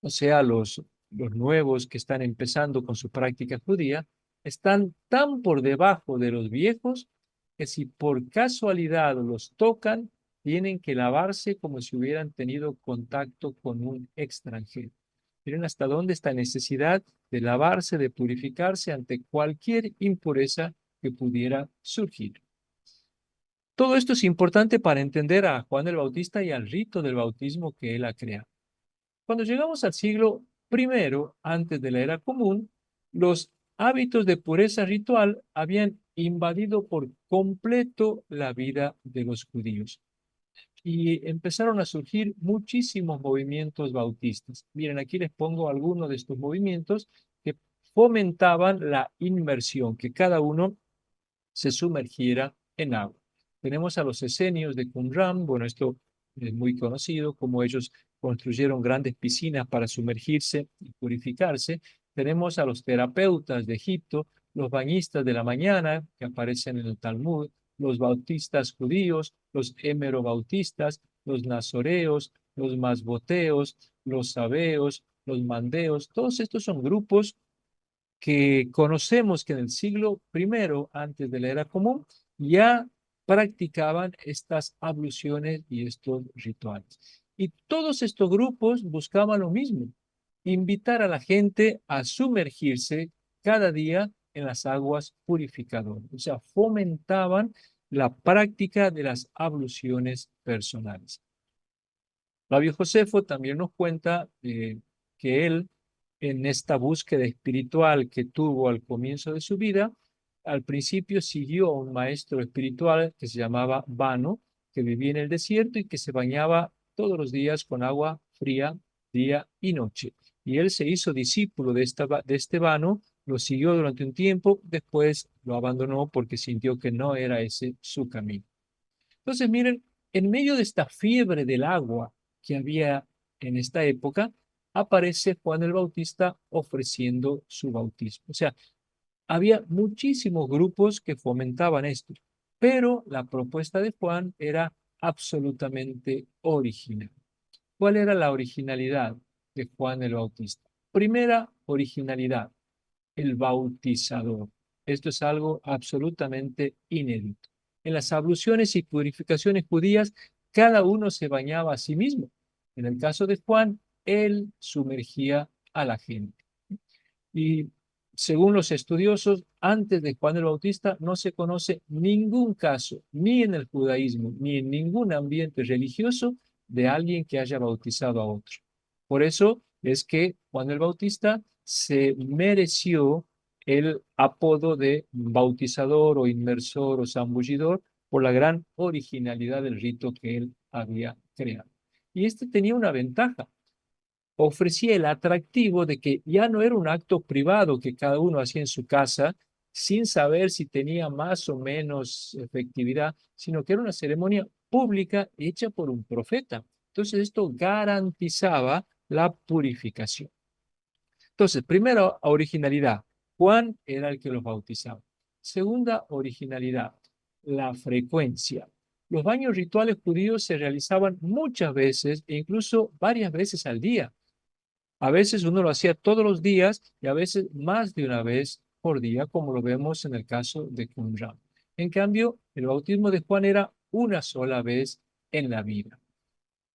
o sea, los nuevos que están empezando con su práctica judía, están tan por debajo de los viejos que si por casualidad los tocan, tienen que lavarse como si hubieran tenido contacto con un extranjero. Miren hasta dónde esta necesidad de lavarse, de purificarse ante cualquier impureza que pudiera surgir. Todo esto es importante para entender a Juan el Bautista y al rito del bautismo que él ha creado. Cuando llegamos al siglo primero, antes de la era común, los hábitos de pureza ritual habían invadido por completo la vida de los judíos y empezaron a surgir muchísimos movimientos bautistas. Miren, aquí les pongo algunos de estos movimientos que fomentaban la inmersión, que cada uno se sumergiera en agua. Tenemos a los esenios de Qumran, bueno, esto es muy conocido, como ellos construyeron grandes piscinas para sumergirse y purificarse. Tenemos a los terapeutas de Egipto, los bañistas de la mañana, que aparecen en el Talmud, los bautistas judíos, los emerobautistas, los nazoreos, los masboteos, los sabeos, los mandeos. Todos estos son grupos que conocemos que en el siglo primero, antes de la era común, ya practicaban estas abluciones y estos rituales. Y todos estos grupos buscaban lo mismo, invitar a la gente a sumergirse cada día en las aguas purificadoras. O sea, fomentaban la práctica de las abluciones personales. Flavio Josefo también nos cuenta que él, en esta búsqueda espiritual que tuvo al comienzo de su vida, al principio siguió a un maestro espiritual que se llamaba Vano, que vivía en el desierto y que se bañaba todos los días con agua fría, día y noche. Y él se hizo discípulo de este Vano, lo siguió durante un tiempo, después lo abandonó porque sintió que no era ese su camino. Entonces, miren, en medio de esta fiebre del agua que había en esta época, aparece Juan el Bautista ofreciendo su bautismo. O sea, había muchísimos grupos que fomentaban esto, pero la propuesta de Juan era absolutamente original. ¿Cuál era la originalidad de Juan el Bautista? Primera originalidad, el bautizador. Esto es algo absolutamente inédito. En las abluciones y purificaciones judías, cada uno se bañaba a sí mismo. En el caso de Juan, él sumergía a la gente. Y según los estudiosos, antes de Juan el Bautista no se conoce ningún caso, ni en el judaísmo, ni en ningún ambiente religioso, de alguien que haya bautizado a otro. Por eso es que Juan el Bautista se mereció el apodo de bautizador o inmersor o zambullidor por la gran originalidad del rito que él había creado. Y este tenía una ventaja, ofrecía el atractivo de que ya no era un acto privado que cada uno hacía en su casa sin saber si tenía más o menos efectividad, sino que era una ceremonia pública hecha por un profeta. Entonces esto garantizaba la purificación. Entonces, primera originalidad, Juan era el que los bautizaba. Segunda originalidad, la frecuencia. Los baños rituales judíos se realizaban muchas veces e incluso varias veces al día. A veces uno lo hacía todos los días y a veces más de una vez por día, como lo vemos en el caso de Qumran. En cambio, el bautismo de Juan era una sola vez en la vida.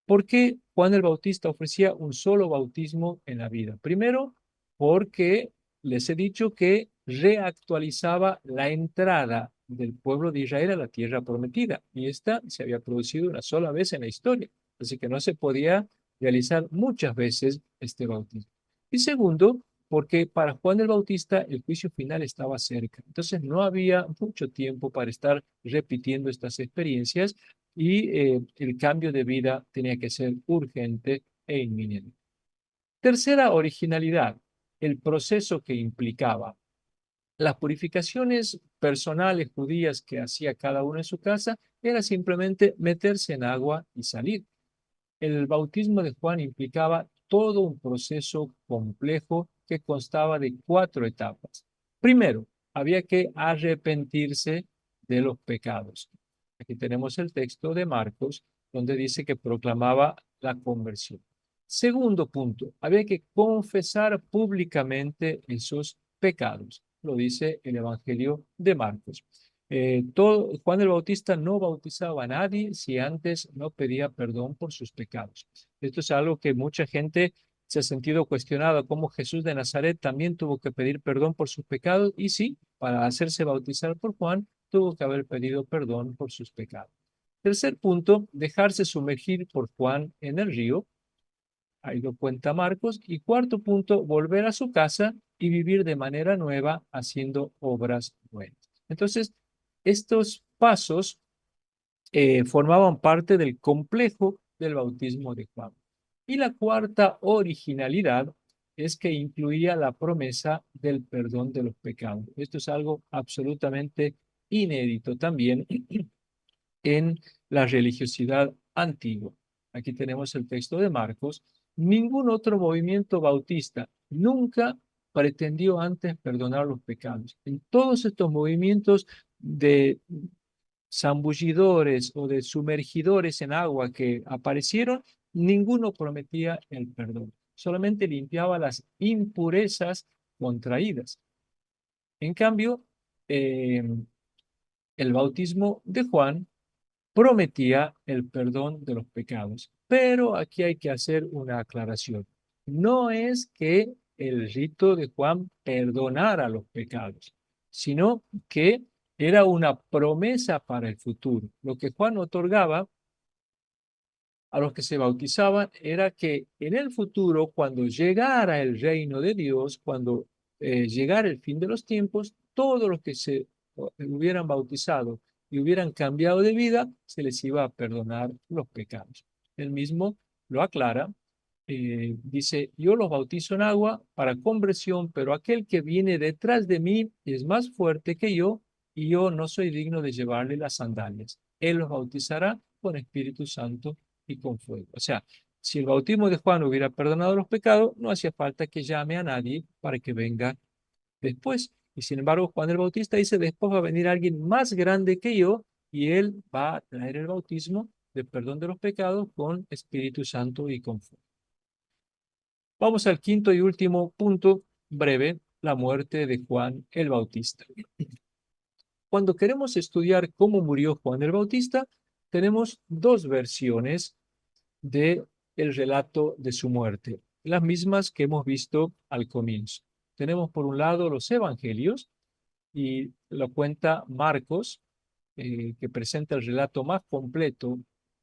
¿Por qué Juan el Bautista ofrecía un solo bautismo en la vida? Primero, porque les he dicho que reactualizaba la entrada del pueblo de Israel a la tierra prometida, y esta se había producido una sola vez en la historia, así que no se podía realizar muchas veces este bautismo. Y segundo, porque para Juan el Bautista el juicio final estaba cerca, entonces no había mucho tiempo para estar repitiendo estas experiencias y el cambio de vida tenía que ser urgente e inminente. Tercera originalidad, el proceso que implicaba. Las purificaciones personales judías que hacía cada uno en su casa era simplemente meterse en agua y salir. El bautismo de Juan implicaba todo un proceso complejo que constaba de 4 etapas. Primero, había que arrepentirse de los pecados. Aquí tenemos el texto de Marcos, donde dice que proclamaba la conversión. Segundo punto, había que confesar públicamente esos pecados. Lo dice el Evangelio de Marcos. Juan el Bautista no bautizaba a nadie si antes no pedía perdón por sus pecados. Esto es algo que mucha gente se ha sentido cuestionado, cómo Jesús de Nazaret también tuvo que pedir perdón por sus pecados, y sí, para hacerse bautizar por Juan, tuvo que haber pedido perdón por sus pecados. Tercer punto, dejarse sumergir por Juan en el río. Ahí lo cuenta Marcos. Y cuarto punto, volver a su casa y vivir de manera nueva haciendo obras buenas. Entonces, estos pasos formaban parte del complejo del bautismo de Juan. Y la cuarta originalidad es que incluía la promesa del perdón de los pecados. Esto es algo absolutamente inédito también en la religiosidad antigua. Aquí tenemos el texto de Marcos. Ningún otro movimiento bautista nunca pretendió antes perdonar los pecados. En todos estos movimientos de zambullidores o de sumergidores en agua que aparecieron, ninguno prometía el perdón, solamente limpiaba las impurezas contraídas. En cambio, el bautismo de Juan prometía el perdón de los pecados. Pero aquí hay que hacer una aclaración. no es que el rito de Juan perdonara los pecados, sino que era una promesa para el futuro. Lo que Juan otorgaba a los que se bautizaban era que en el futuro, cuando llegara el reino de Dios, cuando llegara el fin de los tiempos, todos los que se hubieran bautizado y hubieran cambiado de vida, se les iba a perdonar los pecados. Él mismo lo aclara, dice, yo los bautizo en agua para conversión, pero aquel que viene detrás de mí es más fuerte que yo y yo no soy digno de llevarle las sandalias. Él los bautizará con Espíritu Santo y con fuego. O sea, si el bautismo de Juan hubiera perdonado los pecados, no hacía falta que llame a nadie para que venga después. Y sin embargo, Juan el Bautista dice, después va a venir alguien más grande que yo y él va a traer el bautismo de perdón de los pecados con Espíritu Santo y con fuego. Vamos al quinto y último punto breve, la muerte de Juan el Bautista. Cuando queremos estudiar cómo murió Juan el Bautista, tenemos dos versiones de el relato de su muerte, las mismas que hemos visto al comienzo. Tenemos por un lado los evangelios y lo cuenta Marcos, que presenta el relato más completo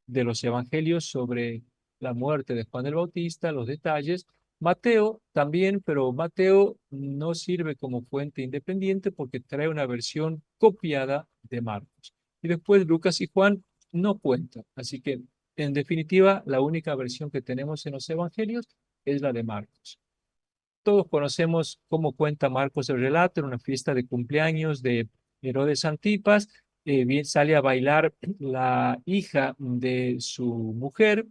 de los evangelios sobre la muerte de Juan el Bautista, los detalles. Mateo también, pero Mateo no sirve como fuente independiente porque trae una versión copiada de Marcos. Y después Lucas y Juan no cuentan. Así que, en definitiva, la única versión que tenemos en los evangelios es la de Marcos. Todos conocemos cómo cuenta Marcos el relato en una fiesta de cumpleaños de Herodes Antipas. Bien, sale a bailar la hija de su mujer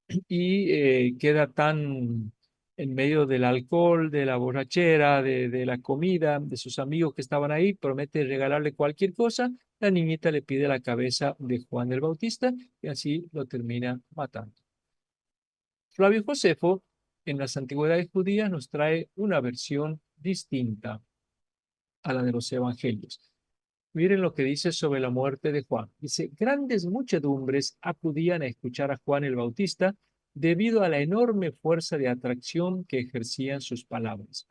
y queda tan en medio del alcohol, de la borrachera, de la comida, de sus amigos que estaban ahí, promete regalarle cualquier cosa. La niñita le pide la cabeza de Juan el Bautista y así lo termina matando. Flavio Josefo, en las antigüedades judías, nos trae una versión distinta a la de los evangelios. Miren lo que dice sobre la muerte de Juan. Dice, grandes muchedumbres acudían a escuchar a Juan el Bautista debido a la enorme fuerza de atracción que ejercían sus palabras.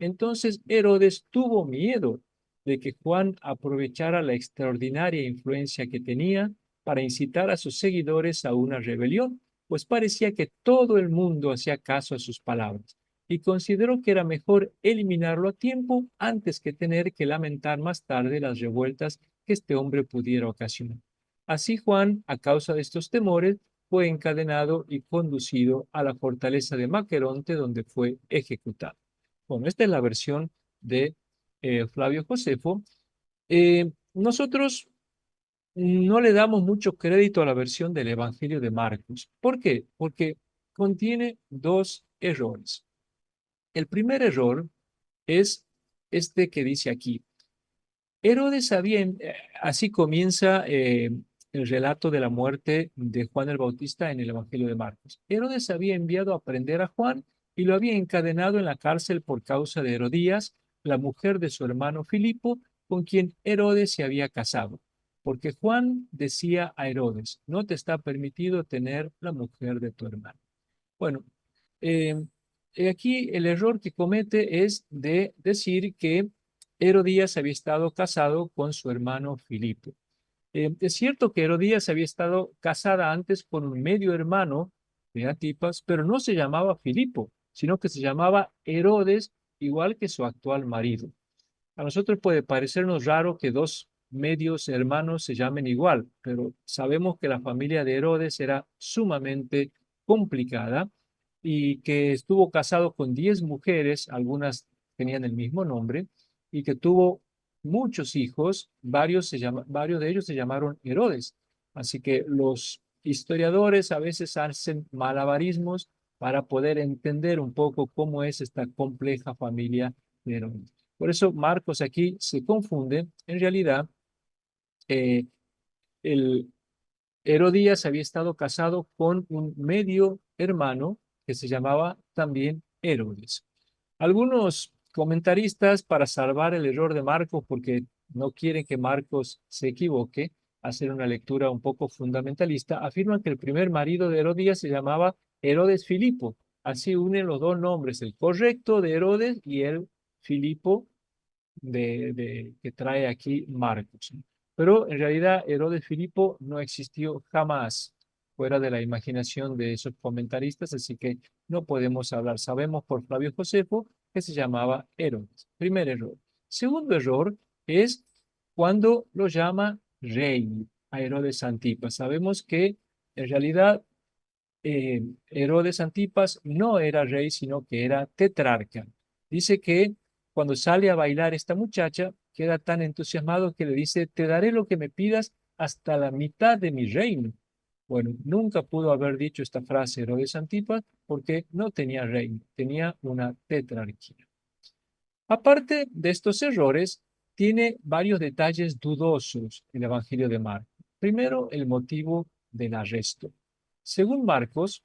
Entonces Herodes tuvo miedo de que Juan aprovechara la extraordinaria influencia que tenía para incitar a sus seguidores a una rebelión, pues parecía que todo el mundo hacía caso a sus palabras y consideró que era mejor eliminarlo a tiempo antes que tener que lamentar más tarde las revueltas que este hombre pudiera ocasionar. Así Juan, a causa de estos temores, fue encadenado y conducido a la fortaleza de Maqueronte, donde fue ejecutado. Bueno, esta es la versión de Flavio Josefo. Nosotros no le damos mucho crédito a la versión del Evangelio de Marcos. ¿Por qué? Porque contiene dos errores. El primer error es este que dice aquí. Herodes había, así comienza el relato de la muerte de Juan el Bautista en el Evangelio de Marcos. Herodes había enviado a prender a Juan y lo había encadenado en la cárcel por causa de Herodías, la mujer de su hermano Filipo, con quien Herodes se había casado. Porque Juan decía a Herodes, no te está permitido tener la mujer de tu hermano. Bueno, eh, aquí el error que comete es de decir que Herodías había estado casado con su hermano Filipo. Es cierto que Herodías había estado casada antes con un medio hermano de Antipas, pero no se llamaba Filipo, sino que se llamaba Herodes, igual que su actual marido. A nosotros puede parecernos raro que dos medios hermanos se llamen igual, pero sabemos que la familia de Herodes era sumamente complicada y que estuvo casado con 10 mujeres, algunas tenían el mismo nombre, y que tuvo muchos hijos, varios de ellos se llamaron Herodes. Así que los historiadores a veces hacen malabarismos para poder entender un poco cómo es esta compleja familia de Herodes. Por eso Marcos aquí se confunde. En realidad, eh, el Herodías había estado casado con un medio hermano que se llamaba también Herodes. Algunos comentaristas, para salvar el error de Marcos, porque no quieren que Marcos se equivoque, hacer una lectura un poco fundamentalista, afirman que el primer marido de Herodías se llamaba Herodes Filipo Así unen los dos nombres, el correcto de Herodes y el Filipo que trae aquí Marcos. Pero en realidad Herodes Filipo no existió jamás fuera de la imaginación de esos comentaristas, así que no podemos hablar. Sabemos por Flavio Josefo que se llamaba Herodes. Primer error. Segundo error es cuando lo llama rey a Herodes Antipas. Sabemos que en realidad Herodes Antipas no era rey, sino que era tetrarca. Dice que cuando sale a bailar esta muchacha, queda tan entusiasmado que le dice, te daré lo que me pidas hasta la mitad de mi reino. Bueno, nunca pudo haber dicho esta frase Herodes Antipas porque no tenía reino, tenía una tetrarquía. Aparte de estos errores, tiene varios detalles dudosos el Evangelio de Marcos. Primero, el motivo del arresto. Según Marcos,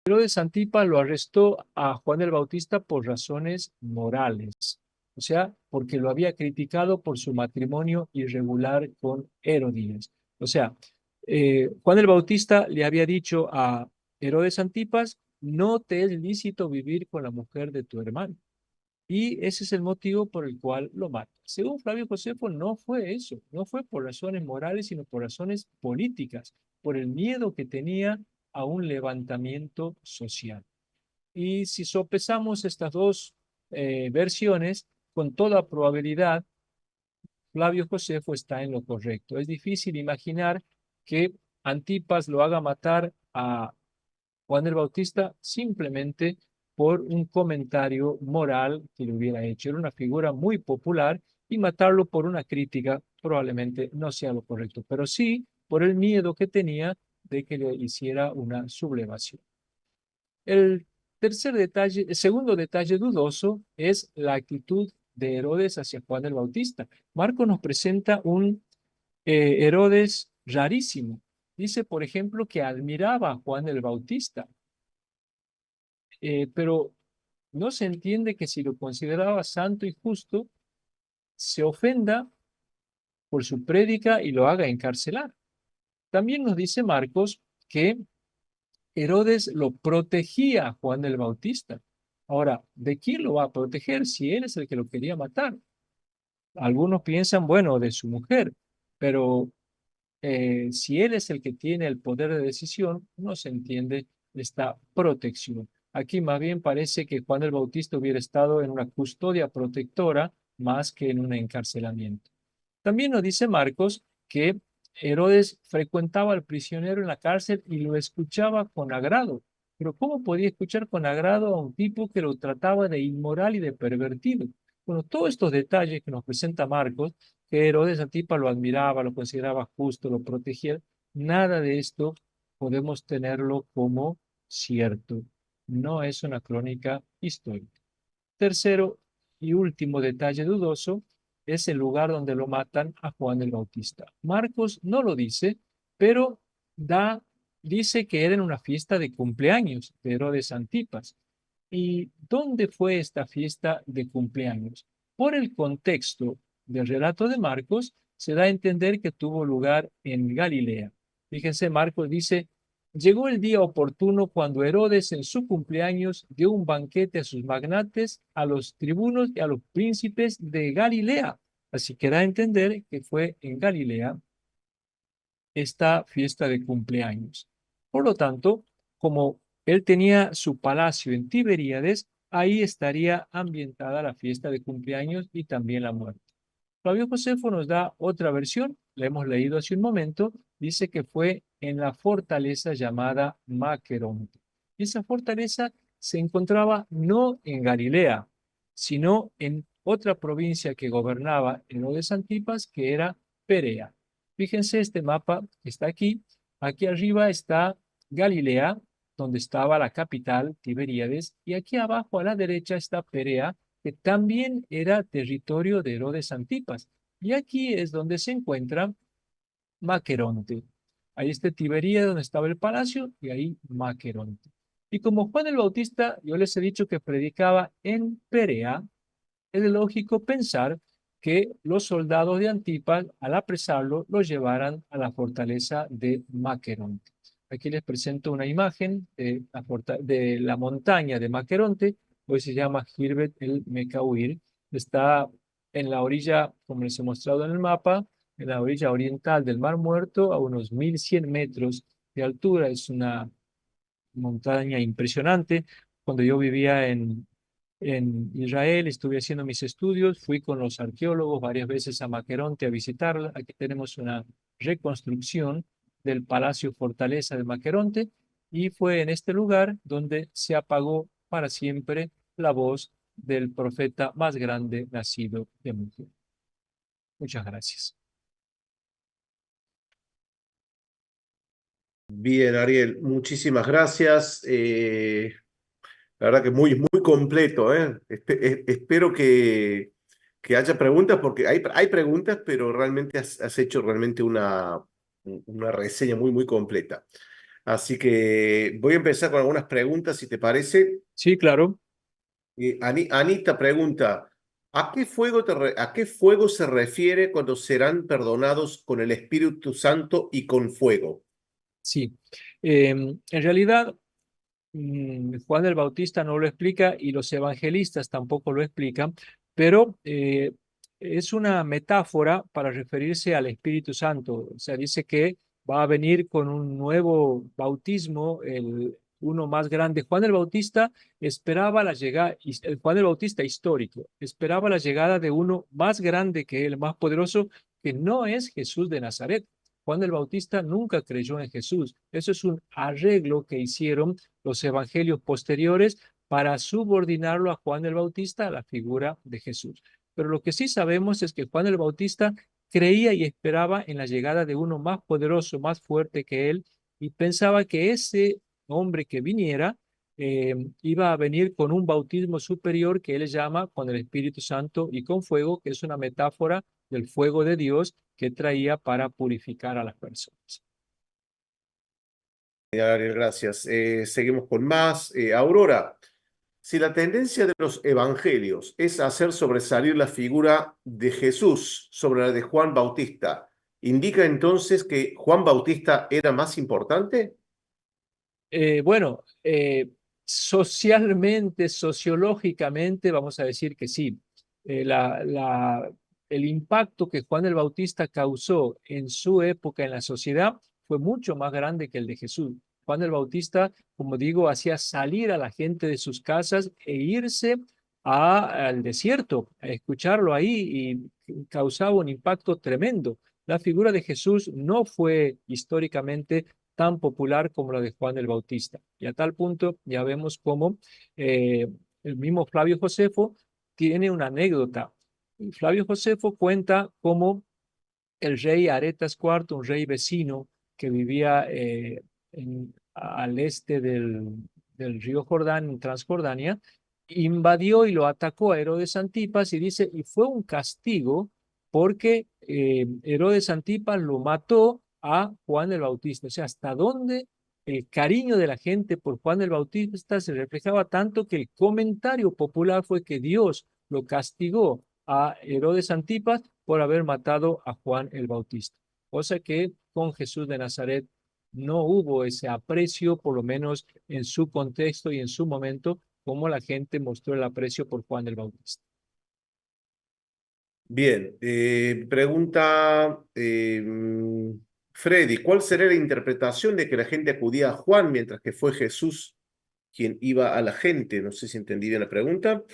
Herodes Antipas lo arrestó a Juan el Bautista por razones morales, o sea, porque lo había criticado por su matrimonio irregular con Herodías. O sea, Juan el Bautista le había dicho a Herodes Antipas, no te es lícito vivir con la mujer de tu hermano. Y ese es el motivo por el cual lo mata. Según Flavio Josefo, no fue eso, no fue por razones morales, sino por razones políticas, por el miedo que tenía a un levantamiento social. Y si sopesamos estas dos versiones, con toda probabilidad, Flavio Josefo está en lo correcto. Es difícil imaginar que Antipas lo haga matar a Juan el Bautista simplemente por un comentario moral que le hubiera hecho. Era una figura muy popular y matarlo por una crítica probablemente no sea lo correcto, pero sí por el miedo que tenía de que le hiciera una sublevación. El segundo detalle dudoso es la actitud de Herodes hacia Juan el Bautista. Marco nos presenta un Herodes rarísimo. Dice, por ejemplo, que admiraba a Juan el Bautista, pero no se entiende que si lo consideraba santo y justo, se ofenda por su prédica y lo haga encarcelar. También nos dice Marcos que Herodes lo protegía a Juan el Bautista. Ahora, ¿de quién lo va a proteger si él es el que lo quería matar? Algunos piensan, bueno, de su mujer, pero si él es el que tiene el poder de decisión, no se entiende esta protección. Aquí más bien parece que Juan el Bautista hubiera estado en una custodia protectora más que en un encarcelamiento. También nos dice Marcos que Herodes frecuentaba al prisionero en la cárcel y lo escuchaba con agrado. Pero ¿cómo podía escuchar con agrado a un tipo que lo trataba de inmoral y de pervertido? Bueno, todos estos detalles que nos presenta Marcos, que Herodes Antipas lo admiraba, lo consideraba justo, lo protegía, nada de esto podemos tenerlo como cierto. No es una crónica histórica. Tercero y último detalle dudoso es el lugar donde lo matan a Juan el Bautista. Marcos no lo dice, pero dice que era en una fiesta de cumpleaños de Herodes Antipas. ¿Y dónde fue esta fiesta de cumpleaños? Por el contexto del relato de Marcos, se da a entender que tuvo lugar en Galilea. Fíjense, Marcos dice, llegó el día oportuno cuando Herodes en su cumpleaños dio un banquete a sus magnates, a los tribunos y a los príncipes de Galilea. Así que da a entender que fue en Galilea esta fiesta de cumpleaños. Por lo tanto, como él tenía su palacio en Tiberíades, ahí estaría ambientada la fiesta de cumpleaños y también la muerte. Flavio Josefo nos da otra versión, la hemos leído hace un momento, dice que fue en la fortaleza llamada Maqueronte. Y esa fortaleza se encontraba no en Galilea, sino en otra provincia que gobernaba Herodes Antipas, que era Perea. Fíjense, este mapa está aquí. Aquí arriba está Galilea, donde estaba la capital, Tiberíades, y aquí abajo a la derecha está Perea, que también era territorio de Herodes Antipas. Y aquí es donde se encuentra Maqueronte. Ahí está Tiberíades, donde estaba el palacio, y ahí Maqueronte. Y como Juan el Bautista, yo les he dicho que predicaba en Perea, es lógico pensar que los soldados de Antipas, al apresarlo, lo llevaran a la fortaleza de Maqueronte. Aquí les presento una imagen de la montaña de Maqueronte, hoy se llama Khirbet el Mekawir. Está en la orilla, como les he mostrado en el mapa, en la orilla oriental del Mar Muerto, a unos 1100 metros de altura. Es una montaña impresionante. Cuando yo vivía en Israel, estuve haciendo mis estudios, fui con los arqueólogos varias veces a Maqueronte a visitarla. Aquí tenemos una reconstrucción del Palacio Fortaleza de Maqueronte y fue en este lugar donde se apagó para siempre la voz del profeta más grande nacido de mujer. Muchas gracias. Bien, Ariel, muchísimas gracias. La verdad que muy completo, ¿eh? Espero que haya preguntas, porque hay preguntas, pero realmente has hecho realmente una reseña muy completa. Así que voy a empezar con algunas preguntas, si te parece. Sí, claro. Anita pregunta, ¿a qué fuego se refiere cuando serán perdonados con el Espíritu Santo y con fuego? Sí. En realidad, Juan el Bautista no lo explica y los evangelistas tampoco lo explican, pero es una metáfora para referirse al Espíritu Santo. O sea, dice que va a venir con un nuevo bautismo, uno más grande. Juan el Bautista esperaba la llegada, Juan el Bautista histórico, esperaba la llegada de uno más grande que él, más poderoso, que no es Jesús de Nazaret. Juan el Bautista nunca creyó en Jesús. Eso es un arreglo que hicieron los evangelios posteriores para subordinarlo a Juan el Bautista a la figura de Jesús. Pero lo que sí sabemos es que Juan el Bautista creía y esperaba en la llegada de uno más poderoso, más fuerte que él, y pensaba que ese hombre que viniera iba a venir con un bautismo superior que él llama con el Espíritu Santo y con fuego, que es una metáfora del fuego de Dios que traía para purificar a las personas. Ariel, gracias. Seguimos con más. Aurora, si la tendencia de los evangelios es hacer sobresalir la figura de Jesús sobre la de Juan Bautista, ¿indica entonces que Juan Bautista era más importante? Bueno, socialmente, sociológicamente, vamos a decir que sí. El impacto que Juan el Bautista causó en su época en la sociedad fue mucho más grande que el de Jesús. Juan el Bautista, como digo, hacía salir a la gente de sus casas e irse al desierto, a escucharlo ahí y causaba un impacto tremendo. La figura de Jesús no fue históricamente tan popular como la de Juan el Bautista. Y a tal punto ya vemos cómo el mismo Flavio Josefo tiene una anécdota. Flavio Josefo cuenta cómo el rey Aretas IV, un rey vecino que vivía al este del río Jordán, en Transjordania, invadió y lo atacó a Herodes Antipas y dice, y fue un castigo porque Herodes Antipas lo mató a Juan el Bautista. O sea, hasta dónde el cariño de la gente por Juan el Bautista se reflejaba tanto que el comentario popular fue que Dios lo castigó a Herodes Antipas por haber matado a Juan el Bautista. Cosa que con Jesús de Nazaret no hubo ese aprecio, por lo menos en su contexto y en su momento, como la gente mostró el aprecio por Juan el Bautista. Bien, pregunta Freddy, ¿cuál sería la interpretación de que la gente acudía a Juan mientras que fue Jesús quien iba a la gente? No sé si entendí bien la pregunta.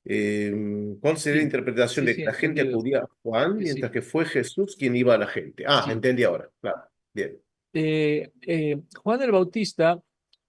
¿Cuál sería la Sí, interpretación sí, de sí, que la gente entendido. acudía a Juan Sí, mientras sí, que fue Jesús quien iba a la gente? Ah, sí. entendí ahora, claro. Bien. Juan el Bautista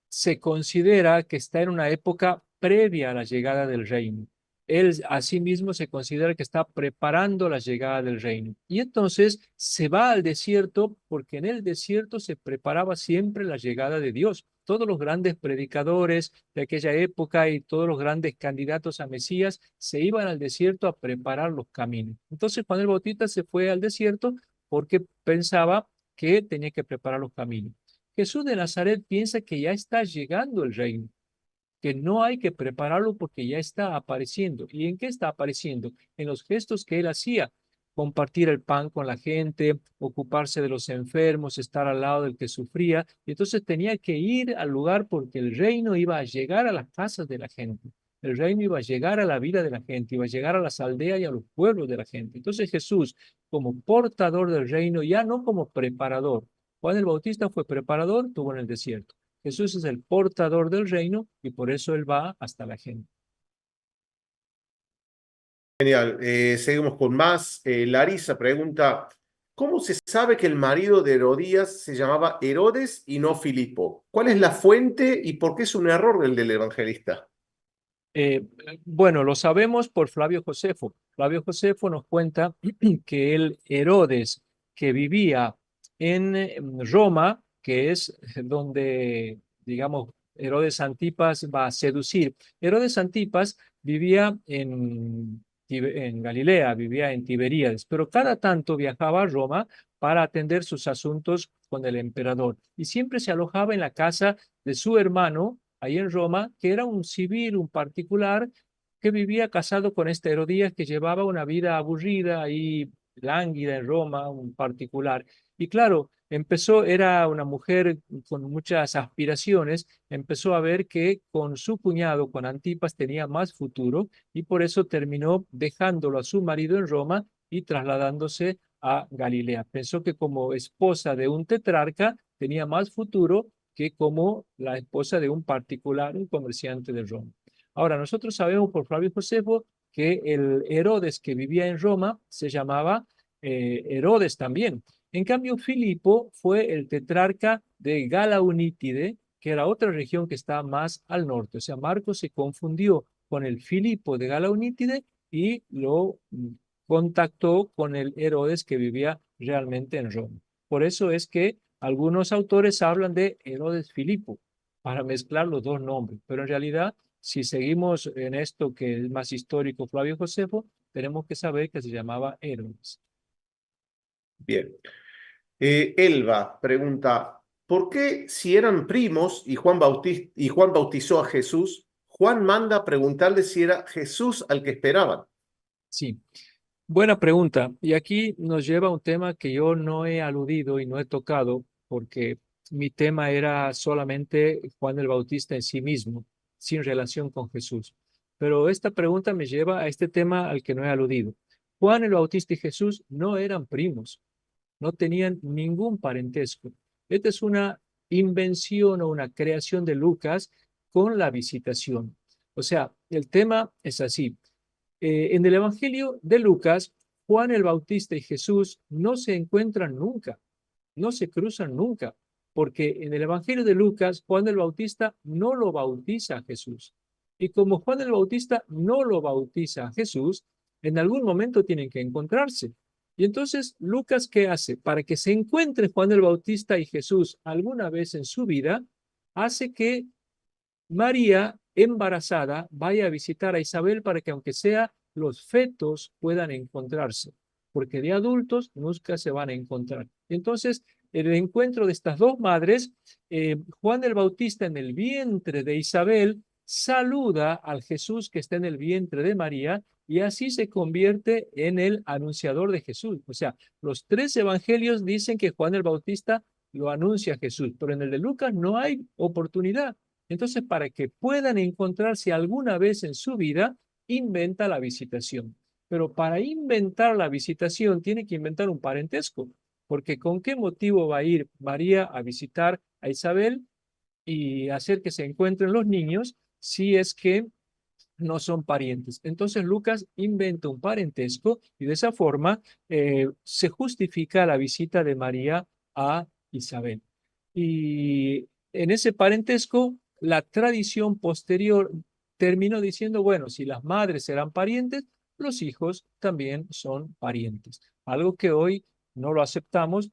se considera que está en una época previa a la llegada del reino. Él asimismo se considera que está preparando la llegada del reino. Y entonces se va al desierto porque en el desierto se preparaba siempre la llegada de Dios. Todos los grandes predicadores de aquella época y todos los grandes candidatos a Mesías se iban al desierto a preparar los caminos. Entonces Juan el Bautista se fue al desierto porque pensaba que tenía que preparar los caminos. Jesús de Nazaret piensa que ya está llegando el reino, que no hay que prepararlo porque ya está apareciendo. ¿Y en qué está apareciendo? En los gestos que él hacía. compartir el pan con la gente, ocuparse de los enfermos, estar al lado del que sufría. Y entonces tenía que ir al lugar porque el reino iba a llegar a las casas de la gente. El reino iba a llegar a la vida de la gente, iba a llegar a las aldeas y a los pueblos de la gente. Entonces Jesús, como portador del reino, ya no como preparador. Juan el Bautista fue preparador, estuvo en el desierto. Jesús es el portador del reino y por eso él va hasta la gente. Genial. Seguimos con más. Larisa pregunta, ¿cómo se sabe que el marido de Herodías se llamaba Herodes y no Filipo? ¿Cuál es la fuente y por qué es un error el del evangelista? Eh, bueno, lo sabemos por Flavio Josefo. Flavio Josefo nos cuenta que el Herodes que vivía en Roma, que es donde, digamos, Herodes Antipas va a seducir. Herodes Antipas vivía en Galilea, vivía en Tiberíades, pero cada tanto viajaba a Roma para atender sus asuntos con el emperador y siempre se alojaba en la casa de su hermano ahí en Roma, que era un civil, un particular, que vivía casado con este Herodías, que llevaba una vida aburrida y lánguida en Roma, un particular. Y claro, era una mujer con muchas aspiraciones, empezó a ver que con su cuñado, con Antipas, tenía más futuro y por eso terminó dejándolo a su marido en Roma y trasladándose a Galilea. Pensó que como esposa de un tetrarca tenía más futuro que como la esposa de un particular, un comerciante de Roma. Ahora, nosotros sabemos por Flavio Josefo que el Herodes que vivía en Roma se llamaba Herodes también. En cambio, Filipo fue el tetrarca de Galaunítide, que era otra región que está más al norte. O sea, Marcos se confundió con el Filipo de Galaunítide y lo contactó con el Herodes que vivía realmente en Roma. Por eso es que algunos autores hablan de Herodes Filipo para mezclar los dos nombres, pero en realidad, si seguimos en esto que es más histórico, Flavio Josefo, tenemos que saber que se llamaba Herodes. Bien. Elba pregunta, ¿por qué si eran primos y Juan bautizó a Jesús, Juan manda a preguntarle si era Jesús al que esperaban? Sí, buena pregunta. Y aquí nos lleva a un tema que yo no he aludido y no he tocado porque mi tema era solamente Juan el Bautista en sí mismo, sin relación con Jesús. Pero esta pregunta me lleva a este tema al que no he aludido. Juan el Bautista y Jesús no eran primos, no tenían ningún parentesco. Esta es una invención o una creación de Lucas con la visitación. O sea, el tema es así. En el Evangelio de Lucas, Juan el Bautista y Jesús no se encuentran nunca, no se cruzan nunca, porque en el Evangelio de Lucas, Juan el Bautista no lo bautiza a Jesús. Y como Juan el Bautista no lo bautiza a Jesús, en algún momento tienen que encontrarse. Y entonces, Lucas, ¿qué hace? Para que se encuentre Juan el Bautista y Jesús alguna vez en su vida, hace que María, embarazada, vaya a visitar a Isabel para que aunque sea los fetos puedan encontrarse, porque de adultos nunca se van a encontrar. Entonces, el encuentro de estas dos madres, Juan el Bautista en el vientre de Isabel saluda al Jesús que está en el vientre de María y así se convierte en el anunciador de Jesús. O sea, los tres evangelios dicen que Juan el Bautista lo anuncia a Jesús, pero en el de Lucas no hay oportunidad. Entonces, para que puedan encontrarse alguna vez en su vida, inventa la visitación. Pero para inventar la visitación tiene que inventar un parentesco, porque ¿con qué motivo va a ir María a visitar a Isabel y hacer que se encuentren los niños si es que no son parientes? Entonces Lucas inventa un parentesco y de esa forma se justifica la visita de María a Isabel. Y en ese parentesco, la tradición posterior terminó diciendo, bueno, si las madres eran parientes, los hijos también son parientes. Algo que hoy no lo aceptamos,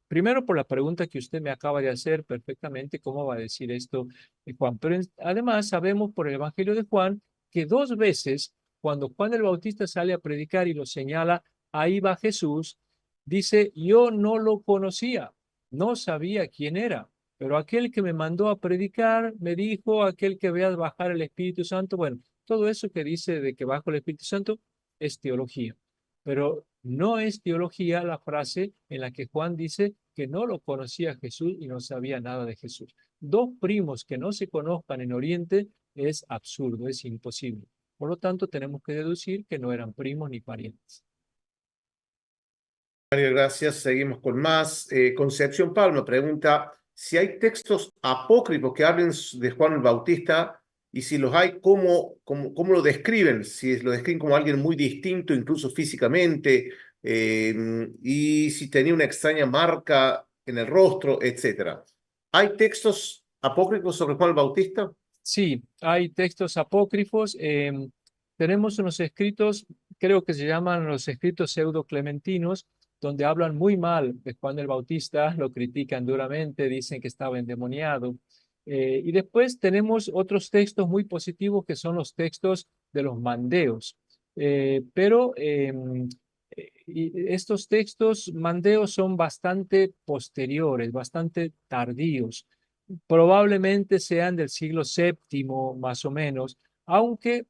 primero por la pregunta que usted me acaba de hacer perfectamente, ¿cómo va a decir esto Juan? Pero además sabemos por el Evangelio de Juan que dos veces, cuando Juan el Bautista sale a predicar y lo señala, ahí va Jesús, dice, yo no lo conocía, no sabía quién era, pero aquel que me mandó a predicar me dijo, aquel que vea bajar el Espíritu Santo, bueno, todo eso que dice de que baja el Espíritu Santo es teología, pero No es teología la frase en la que Juan dice que no lo conocía Jesús y no sabía nada de Jesús. Dos primos que no se conozcan en Oriente es absurdo, es imposible. Por lo tanto, tenemos que deducir que no eran primos ni parientes. Mario, gracias. Seguimos con más. Concepción Palma pregunta si hay textos apócrifos que hablen de Juan el Bautista y si los hay, ¿cómo lo describen? Si lo describen como alguien muy distinto, incluso físicamente, y si tenía una extraña marca en el rostro, etc. ¿Hay textos apócrifos sobre Juan el Bautista? Sí, hay textos apócrifos. Tenemos unos escritos, creo que se llaman los escritos pseudo-clementinos, donde hablan muy mal de Juan el Bautista, lo critican duramente, dicen que estaba endemoniado. Y después tenemos otros textos muy positivos que son los textos de los mandeos. Y estos textos mandeos son bastante posteriores, bastante tardíos. Probablemente sean del siglo VII más o menos, aunque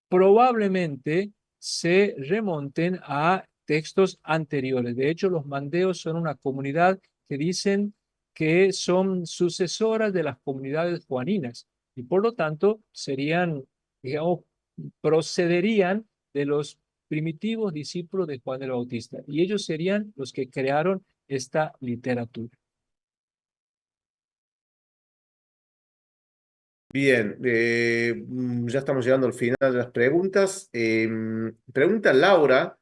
probablemente se remonten a textos anteriores. De hecho, los mandeos son una comunidad que dicen que son sucesoras de las comunidades juaninas y por lo tanto serían, digamos, procederían de los primitivos discípulos de Juan el Bautista y ellos serían los que crearon esta literatura. Bien, ya estamos llegando al final de las preguntas. Pregunta Laura,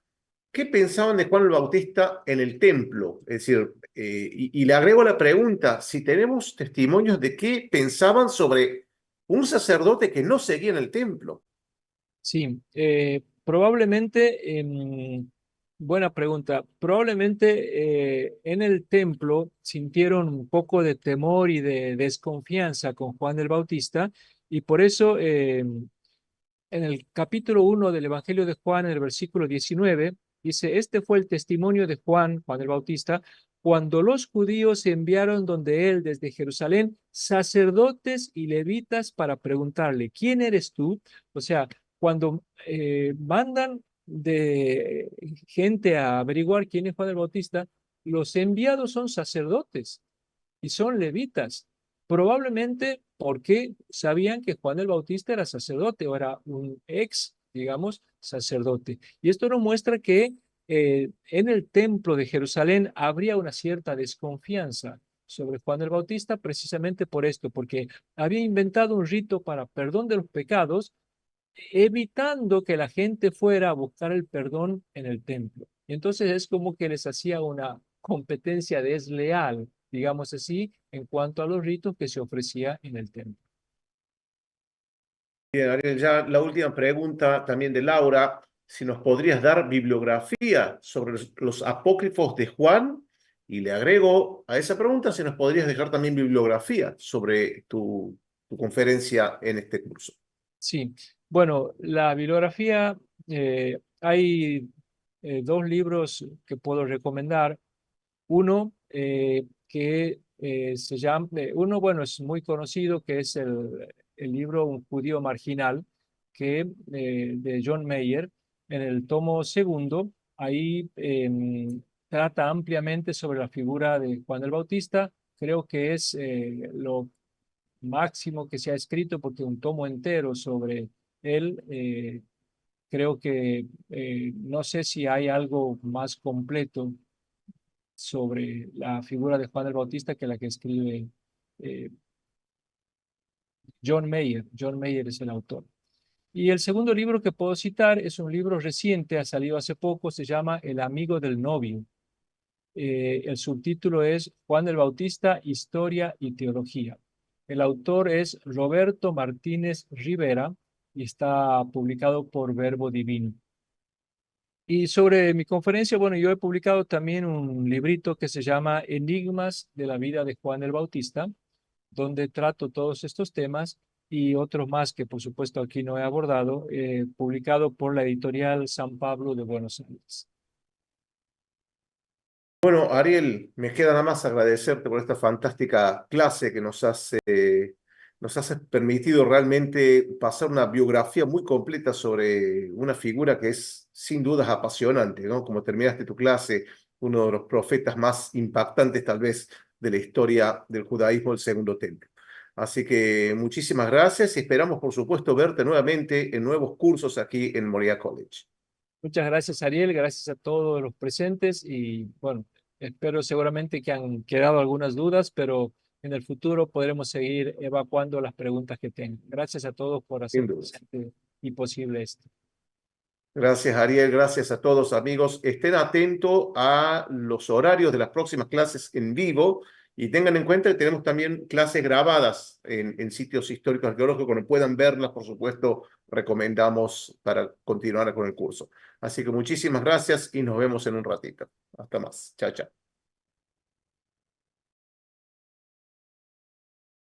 ¿qué pensaban de Juan el Bautista en el templo? Es decir, y le agrego la pregunta, si tenemos testimonios de qué pensaban sobre un sacerdote que no seguía en el templo. Sí, probablemente, buena pregunta, probablemente en el templo sintieron un poco de temor y de desconfianza con Juan el Bautista y por eso en el capítulo 1 del Evangelio de Juan, en el versículo 19, dice, este fue el testimonio de Juan, Juan el Bautista, cuando los judíos enviaron donde él desde Jerusalén sacerdotes y levitas para preguntarle, ¿quién eres tú? O sea, cuando mandan de gente a averiguar quién es Juan el Bautista, los enviados son sacerdotes y son levitas. Probablemente porque sabían que Juan el Bautista era sacerdote o era un ex, digamos, sacerdote. Y esto nos muestra que en el templo de Jerusalén habría una cierta desconfianza sobre Juan el Bautista precisamente por esto, porque había inventado un rito para perdón de los pecados, evitando que la gente fuera a buscar el perdón en el templo. Y entonces es como que les hacía una competencia desleal, digamos así, en cuanto a los ritos que se ofrecía en el templo. Bien, Ariel, ya la última pregunta también de Laura, si nos podrías dar bibliografía sobre los apócrifos de Juan, y le agrego a esa pregunta si nos podrías dejar también bibliografía sobre tu conferencia en este curso. Sí, bueno, la bibliografía, hay dos libros que puedo recomendar. Uno se llama, uno, bueno, es muy conocido, que es el libro Un judío marginal, de John Mayer, en el tomo segundo, ahí trata ampliamente sobre la figura de Juan el Bautista. Creo que es lo máximo que se ha escrito, porque un tomo entero sobre él, creo que no sé si hay algo más completo sobre la figura de Juan el Bautista que la que escribe eh, John Mayer. John Mayer es el autor. Y el segundo libro que puedo citar es un libro reciente, ha salido hace poco, se llama El amigo del novio. El subtítulo es Juan el Bautista, Historia y Teología. El autor es Roberto Martínez Rivera y está publicado por Verbo Divino. Y sobre mi conferencia, bueno, yo he publicado también un librito que se llama Enigmas de la vida de Juan el Bautista, donde trato todos estos temas y otros más que por supuesto aquí no he abordado, publicado por la editorial San Pablo de Buenos Aires. Bueno, Ariel, me queda nada más agradecerte por esta fantástica clase que nos has nos has permitido realmente pasar una biografía muy completa sobre una figura que es sin dudas apasionante, ¿no? Como terminaste tu clase, uno de los profetas más impactantes tal vez de la historia del judaísmo del Segundo Templo. Así que muchísimas gracias y esperamos, por supuesto, verte nuevamente en nuevos cursos aquí en Moriah College. Muchas gracias, Ariel, gracias a todos los presentes y bueno, espero seguramente que han quedado algunas dudas, pero en el futuro podremos seguir evacuando las preguntas que tengan. Gracias a todos por Sin hacer dudas. presente y posible esto. Gracias, Ariel. Gracias a todos, amigos. Estén atentos a los horarios de las próximas clases en vivo y tengan en cuenta que tenemos también clases grabadas en sitios históricos arqueológicos. Cuando puedan verlas, por supuesto, recomendamos para continuar con el curso. Así que muchísimas gracias y nos vemos en un ratito. Hasta más. Chao, chao.